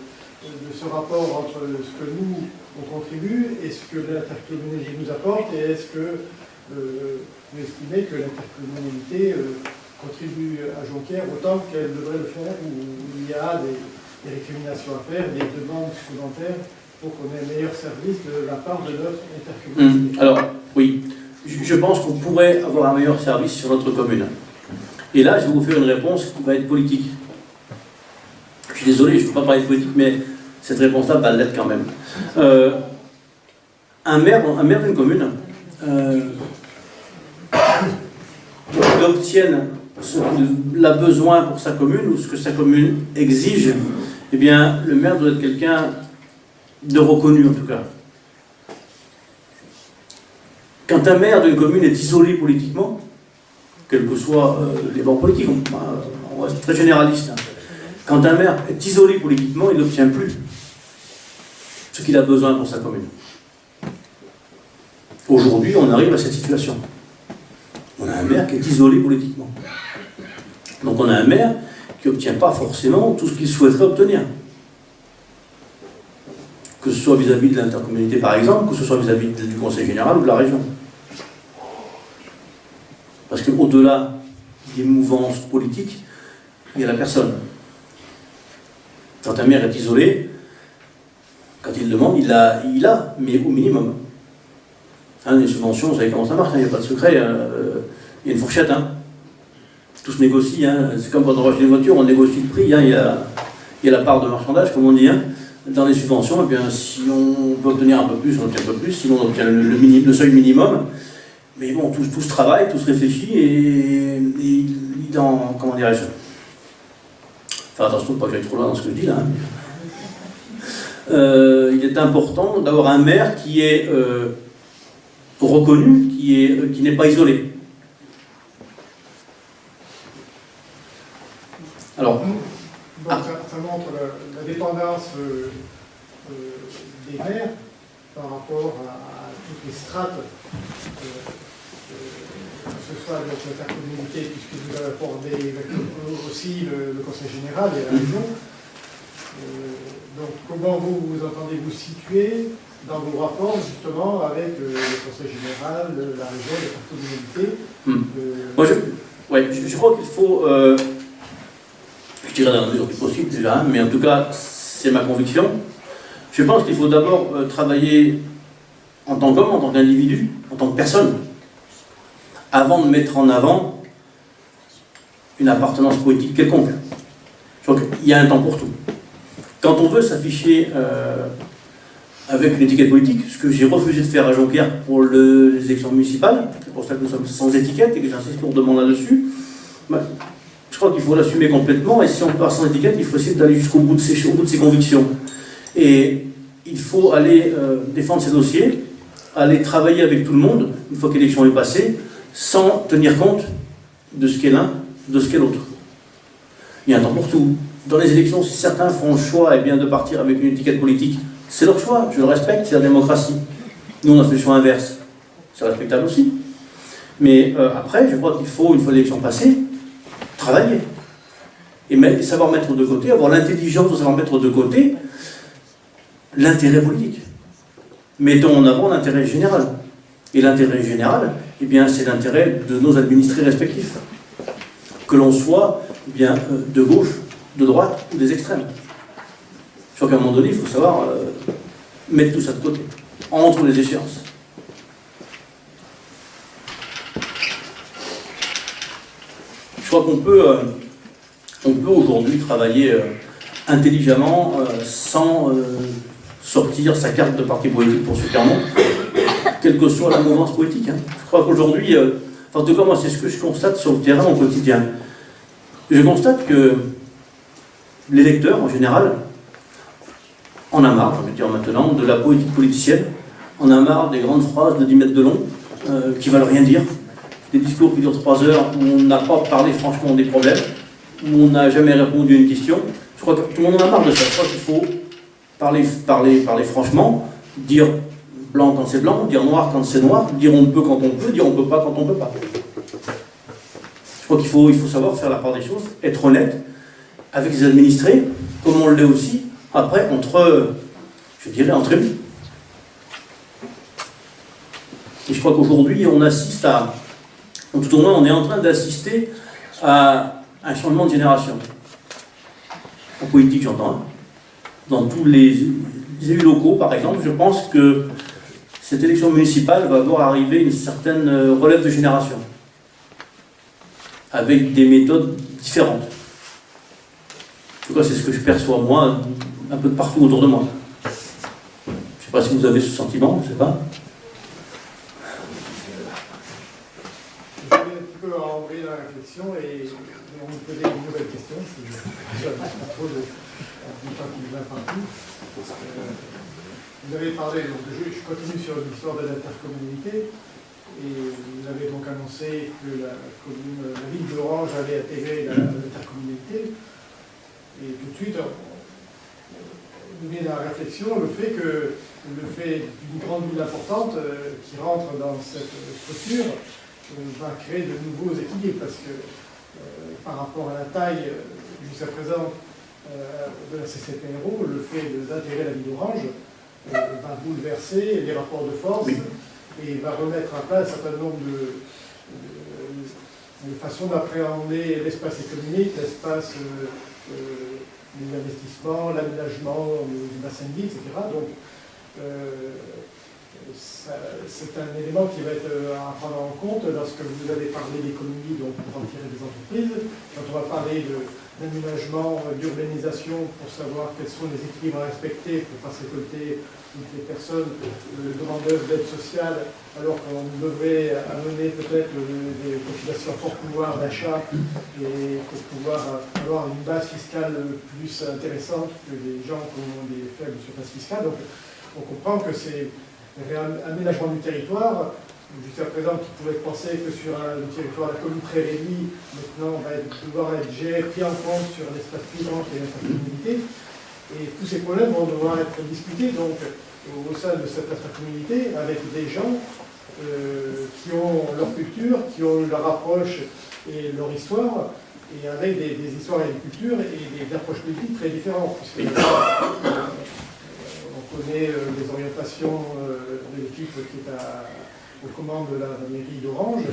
S6: ce rapport entre ce que nous, on contribue et ce que l'intercommunalité nous apporte, et est-ce que vous estimez que l'intercommunalité contribue à Jonquière autant qu'elle devrait le faire, ou il y a des récriminations à faire, des demandes supplémentaires pour qu'on ait un meilleur service de la part de notre intercommunalité?
S1: Alors, oui, je pense qu'on pourrait avoir un meilleur service sur notre commune. Et là, je vais vous faire une réponse qui va être politique. Je suis désolé, je ne veux pas parler de politique, mais cette réponse-là va l'être quand même. Un maire d'une commune, pour qu'il obtienne ce qu'il a besoin pour sa commune, ou ce que sa commune exige, eh bien, le maire doit être quelqu'un de reconnu, en tout cas. Quand un maire d'une commune est isolé politiquement, quels que soient les bords politiques, on reste très généraliste. Hein. Quand un maire est isolé politiquement, il n'obtient plus ce qu'il a besoin pour sa commune. Aujourd'hui, on arrive à cette situation. On a un maire qui est isolé politiquement. Donc on a un maire qui n'obtient pas forcément tout ce qu'il souhaiterait obtenir. Que ce soit vis-à-vis de l'intercommunalité par exemple, que ce soit vis-à-vis du conseil général ou de la région. Parce qu'au-delà des mouvances politiques, il y a la personne. Quand un maire est isolé, quand il demande, il a, mais au minimum. Hein, les subventions, vous savez comment ça marche, il n'y a pas de secret. Il y a une fourchette. Hein. Tout se négocie. Hein. C'est comme quand on rachète une voiture, on négocie le prix. Hein. Il y a la part de marchandage, comme on dit. Hein. Dans les subventions, eh bien, si on peut obtenir un peu plus, on obtient un peu plus. Sinon, on obtient le seuil minimum. Mais bon, tout se travaille, tout se réfléchit et comment dirais-je, enfin attention, pas que j'aille trop loin dans ce que je dis là. Il est important d'avoir un maire qui est reconnu, qui n'est pas isolé. Alors,
S6: donc, ça montre la dépendance des maires par rapport à toutes les strates, que ce soit notre intercommunalité, puisque vous avez abordé aussi le Conseil général et la région. Donc comment vous entendez vous situer dans vos rapports justement avec le Conseil général, la région, l'intercommunalité?
S1: Je crois qu'il faut, je dirais dans la mesure du possible déjà, mais en tout cas c'est ma conviction, je pense qu'il faut d'abord travailler en tant qu'homme, en tant qu'individu, en tant que personne, avant de mettre en avant une appartenance politique quelconque. Je crois qu'il y a un temps pour tout. Quand on veut s'afficher avec une étiquette politique, ce que j'ai refusé de faire à Jonquière pour les élections municipales, c'est pour ça que nous sommes sans étiquette et que j'insiste lourdement là-dessus, je crois qu'il faut l'assumer complètement, et si on part sans étiquette, il faut essayer d'aller jusqu'au bout de ses convictions. Et il faut aller défendre ses dossiers, aller travailler avec tout le monde, une fois que l'élection est passée, sans tenir compte de ce qu'est l'un, de ce qu'est l'autre. Il y a un temps pour tout. Dans les élections, si certains font le choix de partir avec une étiquette politique, c'est leur choix, je le respecte, c'est la démocratie. Nous, on a fait le choix inverse. C'est respectable aussi. Mais après, je crois qu'il faut, une fois l'élection passée, travailler. Et savoir mettre de côté, avoir l'intelligence de savoir mettre de côté l'intérêt politique. Mettons en avant l'intérêt général. Et l'intérêt général, c'est l'intérêt de nos administrés respectifs. Que l'on soit de gauche, de droite ou des extrêmes. Je crois qu'à un moment donné, il faut savoir mettre tout ça de côté, entre les échéances. Je crois qu'on peut aujourd'hui travailler intelligemment sans sortir sa carte de parti politique pour se faire non, quelle que soit la mouvance politique. Je crois qu'aujourd'hui, en tout cas moi c'est ce que je constate sur le terrain au quotidien. Je constate que l'électeur en général en a marre, je veux dire maintenant, de la politique politicienne, en a marre des grandes phrases de 10 mètres de long qui ne veulent rien dire, des discours qui durent 3 heures où on n'a pas parlé franchement des problèmes, où on n'a jamais répondu à une question. Je crois que tout le monde en a marre de ça. Je crois qu'il faut parler franchement, dire blanc quand c'est blanc, dire noir quand c'est noir, dire on peut quand on peut, dire on peut pas quand on peut pas. Je crois qu'il faut savoir faire la part des choses, être honnête avec les administrés, comme on l'est aussi après entre élus. Et je crois qu'aujourd'hui on assiste tout au moins on est en train d'assister à un changement de génération. En politique j'entends. Dans tous les élus locaux par exemple, je pense que cette élection municipale va voir arriver une certaine relève de génération. Avec des méthodes différentes. En tout cas, c'est ce que je perçois, moi, un peu de partout autour de moi. Je ne sais pas si vous avez ce sentiment, je ne sais pas.
S6: Je vais un petit peu envoyer la réflexion et on me poser une nouvelle question, si je ne passe pas trop du temps qui vient partout. Vous avez parlé, donc je continue sur l'histoire de l'intercommunalité. Et vous avez donc annoncé que la ville d'Orange allait intégrer l'intercommunalité. Et tout de suite, nous vient la réflexion, le fait d'une grande ville importante qui rentre dans cette structure va créer de nouveaux équilibres, parce que par rapport à la taille jusqu'à présent de la CCPRO, le fait d'intégrer la ville d'Orange va bouleverser les rapports de force. Oui. Et va remettre à plat un certain nombre de façons d'appréhender l'espace économique, l'espace des investissements, l'aménagement du bassin de vie, etc. Donc, c'est un élément qui va être à prendre en compte lorsque vous avez parlé d'économie, donc pour en tirer des entreprises. Quand on va parler d'aménagement, d'urbanisation, pour savoir quels sont les équilibres à respecter pour ne pas récolter toutes les personnes demandeuses d'aide sociale, alors qu'on devrait amener peut-être des populations fort pouvoir d'achat et pour pouvoir avoir une base fiscale plus intéressante que les gens qui ont des faibles surfaces fiscales. Donc on comprend que c'est l'aménagement du territoire, jusqu'à présent qui pouvait penser que sur le territoire de la commune très réduit, maintenant va pouvoir être géré, pris en compte sur l'espace plus grand et l'intercommunalité. Et tous ces problèmes vont devoir être discutés donc, au sein de cette intercommunalité avec des gens qui ont leur culture, qui ont leur approche et leur histoire, et avec des histoires et des cultures et des approches politiques très différentes. Puisque, on connaît les orientations de l'équipe qui est aux commandes de la mairie d'Orange.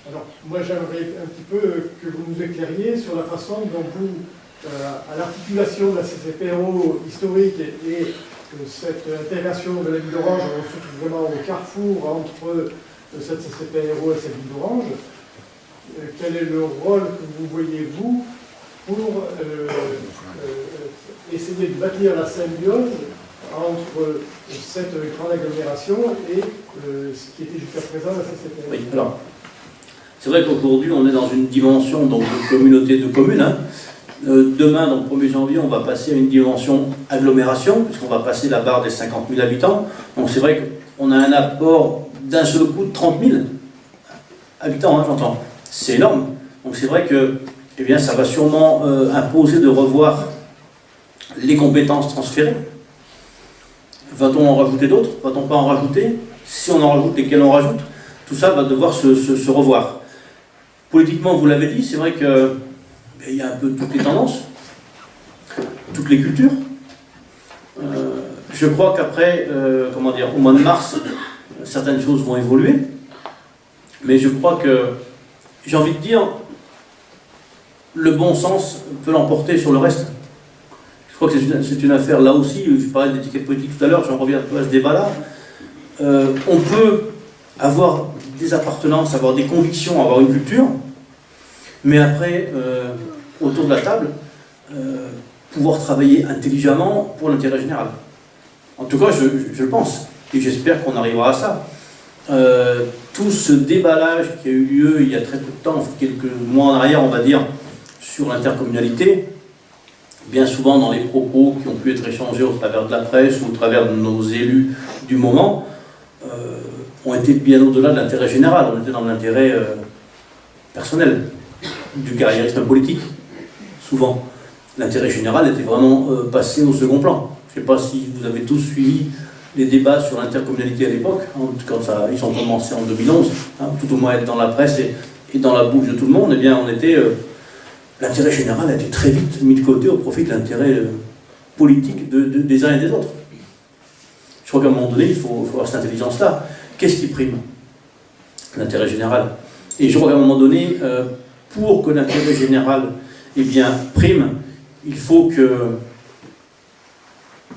S6: Alors, moi j'aimerais un petit peu que vous nous éclairiez sur la façon dont vous, à l'articulation de la CCPRO historique et cette intégration de la ville d'Orange, on se trouve vraiment au carrefour entre cette CCPRO et cette ville d'Orange, quel est le rôle que vous voyez, vous, pour essayer de bâtir la symbiose entre cette grande agglomération et ce qui était jusqu'à présent la CCPM.
S1: Oui, alors, c'est vrai qu'aujourd'hui, on est dans une dimension donc, de communauté de communes. Hein. Demain, donc 1er janvier, on va passer à une dimension agglomération, puisqu'on va passer la barre des 50 000 habitants. Donc c'est vrai qu'on a un apport d'un seul coup de 30 000 habitants, hein, j'entends. C'est énorme. Donc c'est vrai que eh bien, ça va sûrement imposer de revoir les compétences transférées. Va-t-on en rajouter d'autres? Va-t-on pas en rajouter? Si on en rajoute, lesquels on rajoute? Tout ça va devoir se revoir. Politiquement, vous l'avez dit, c'est vrai que il y a un peu toutes les tendances, toutes les cultures. Je crois qu'après, au mois de mars, certaines choses vont évoluer. Mais je crois que, j'ai envie de dire, le bon sens peut l'emporter sur le reste. Je crois que c'est une affaire, là aussi, je parlais d'étiquette politique tout à l'heure, j'en reviens un peu à ce débat-là. On peut avoir des appartenances, avoir des convictions, avoir une culture, mais après, autour de la table, pouvoir travailler intelligemment pour l'intérêt général. En tout cas, je le pense, et j'espère qu'on arrivera à ça. Tout ce déballage qui a eu lieu il y a très peu de temps, quelques mois en arrière, on va dire, sur l'intercommunalité, bien souvent dans les propos qui ont pu être échangés au travers de la presse ou au travers de nos élus du moment, ont été bien au-delà de l'intérêt général. On était dans l'intérêt personnel, du carriérisme politique, souvent. L'intérêt général était vraiment passé au second plan. Je ne sais pas si vous avez tous suivi les débats sur l'intercommunalité à l'époque, hein, quand ils ont commencé en 2011, hein, tout au moins être dans la presse et dans la bouche de tout le monde, eh bien on était... l'intérêt général a été très vite mis de côté au profit de l'intérêt politique des uns et des autres. Je crois qu'à un moment donné, il faut avoir cette intelligence-là. Qu'est-ce qui prime? L'intérêt général. Et je crois qu'à un moment donné, pour que l'intérêt général eh bien, prime, il faut que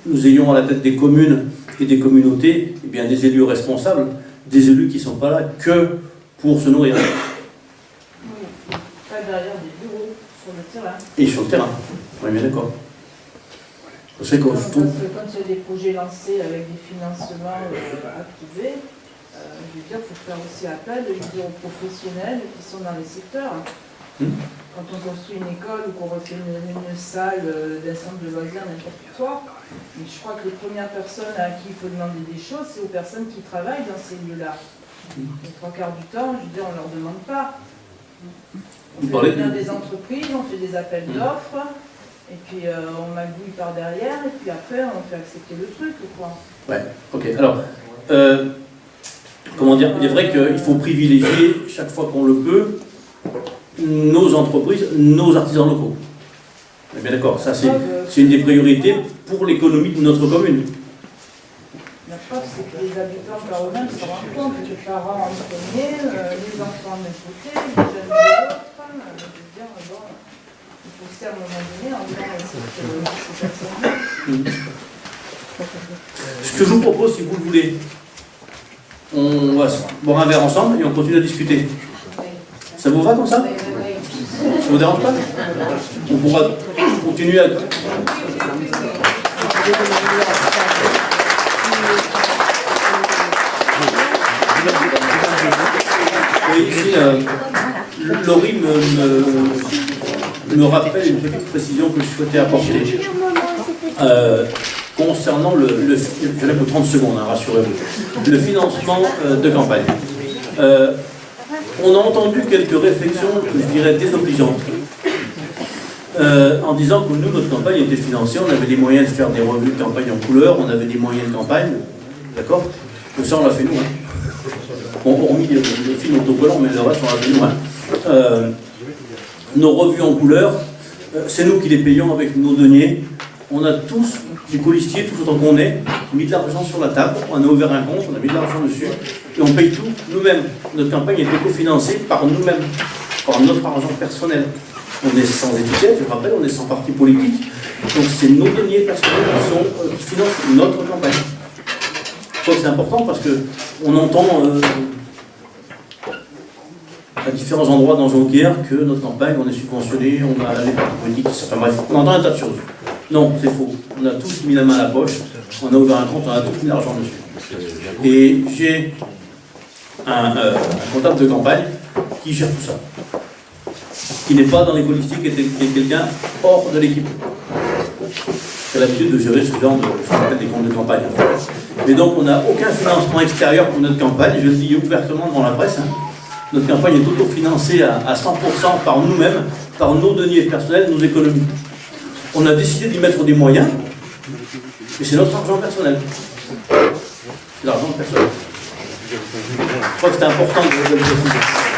S1: nous ayons à la tête des communes et des communautés eh bien, des élus responsables, des élus qui ne sont pas là que pour se nourrir.
S4: Oui, pas derrière des bureaux, sur le terrain.
S1: Et sur le terrain, on est bien d'accord.
S4: Parce que quand il y a des projets lancés avec des financements approuvés, je veux dire, il faut faire aussi appel aux professionnels qui sont dans les secteurs. Quand on construit une école ou qu'on refait une salle d'un centre de loisirs, n'importe quoi, je crois que les premières personnes à qui il faut demander des choses, c'est aux personnes qui travaillent dans ces lieux-là. Les trois quarts du temps, je veux dire, on ne leur demande pas. On fait venir des entreprises, on fait des appels d'offres, et puis on magouille par derrière, et puis après on fait accepter le truc, quoi.
S1: Ouais, ok. Alors, comment dire, il est vrai qu'il faut privilégier, chaque fois qu'on le peut, nos entreprises, nos artisans locaux. On est bien d'accord, ça c'est une des priorités pour l'économie de notre commune.
S4: La preuve, c'est que les habitants par eux-mêmes se rendent compte que les parents en premier, les enfants d'un côté, les jeunes de l'autre, je veux dire, bon, il faut aussi à un moment donné en disant ces personnes-là.
S1: Ce que je vous propose, si vous le voulez, on va boire un verre ensemble et on continue à discuter. Ça vous va comme ça? Ça vous dérange pas? On pourra continuer à... Et ici, Laurie me rappelle une petite précision que je souhaitais apporter. Concernant je l'ai pour 30 secondes, hein, rassurez-vous, le financement de campagne. On a entendu quelques réflexions, je dirais, désobligeantes, en disant que nous, notre campagne était financée, on avait les moyens de faire des revues de campagne en couleur, on avait des moyens de campagne, d'accord? Donc ça, on l'a fait nous. Hein. Bon, hormis le film autocollant, mais le reste, on l'a fait nous. Hein. Nos revues en couleur, c'est nous qui les payons avec nos deniers. On a tous, des colistiers, tout autant qu'on est, mis de l'argent sur la table, on a ouvert un compte, on a mis de l'argent dessus, et on paye tout nous-mêmes. Notre campagne est cofinancée par nous-mêmes, par notre argent personnel. On est sans étiquette, je rappelle, on est sans parti politique, donc c'est nos deniers personnels qui financent notre campagne. Je crois que c'est important parce qu'on entend à différents endroits dans Jonquière que notre campagne, on est subventionné, on a les partis politiques, enfin bref, on entend un tas de choses. Non, c'est faux. On a tous mis la main à la poche, on a ouvert un compte, on a tous mis l'argent dessus. Et j'ai un comptable de campagne qui gère tout ça, qui n'est pas dans les politiques, qui est quelqu'un hors de l'équipe. J'ai l'habitude de gérer ce genre de, ce qu'on appelle des comptes de campagne. Mais donc on n'a aucun financement extérieur pour notre campagne, je le dis ouvertement devant la presse. Notre campagne est autofinancée à 100% par nous-mêmes, par nos deniers personnels, nos économies. On a décidé d'y mettre des moyens, mais c'est notre argent personnel. C'est l'argent personnel. Je crois que c'est important de le préciser.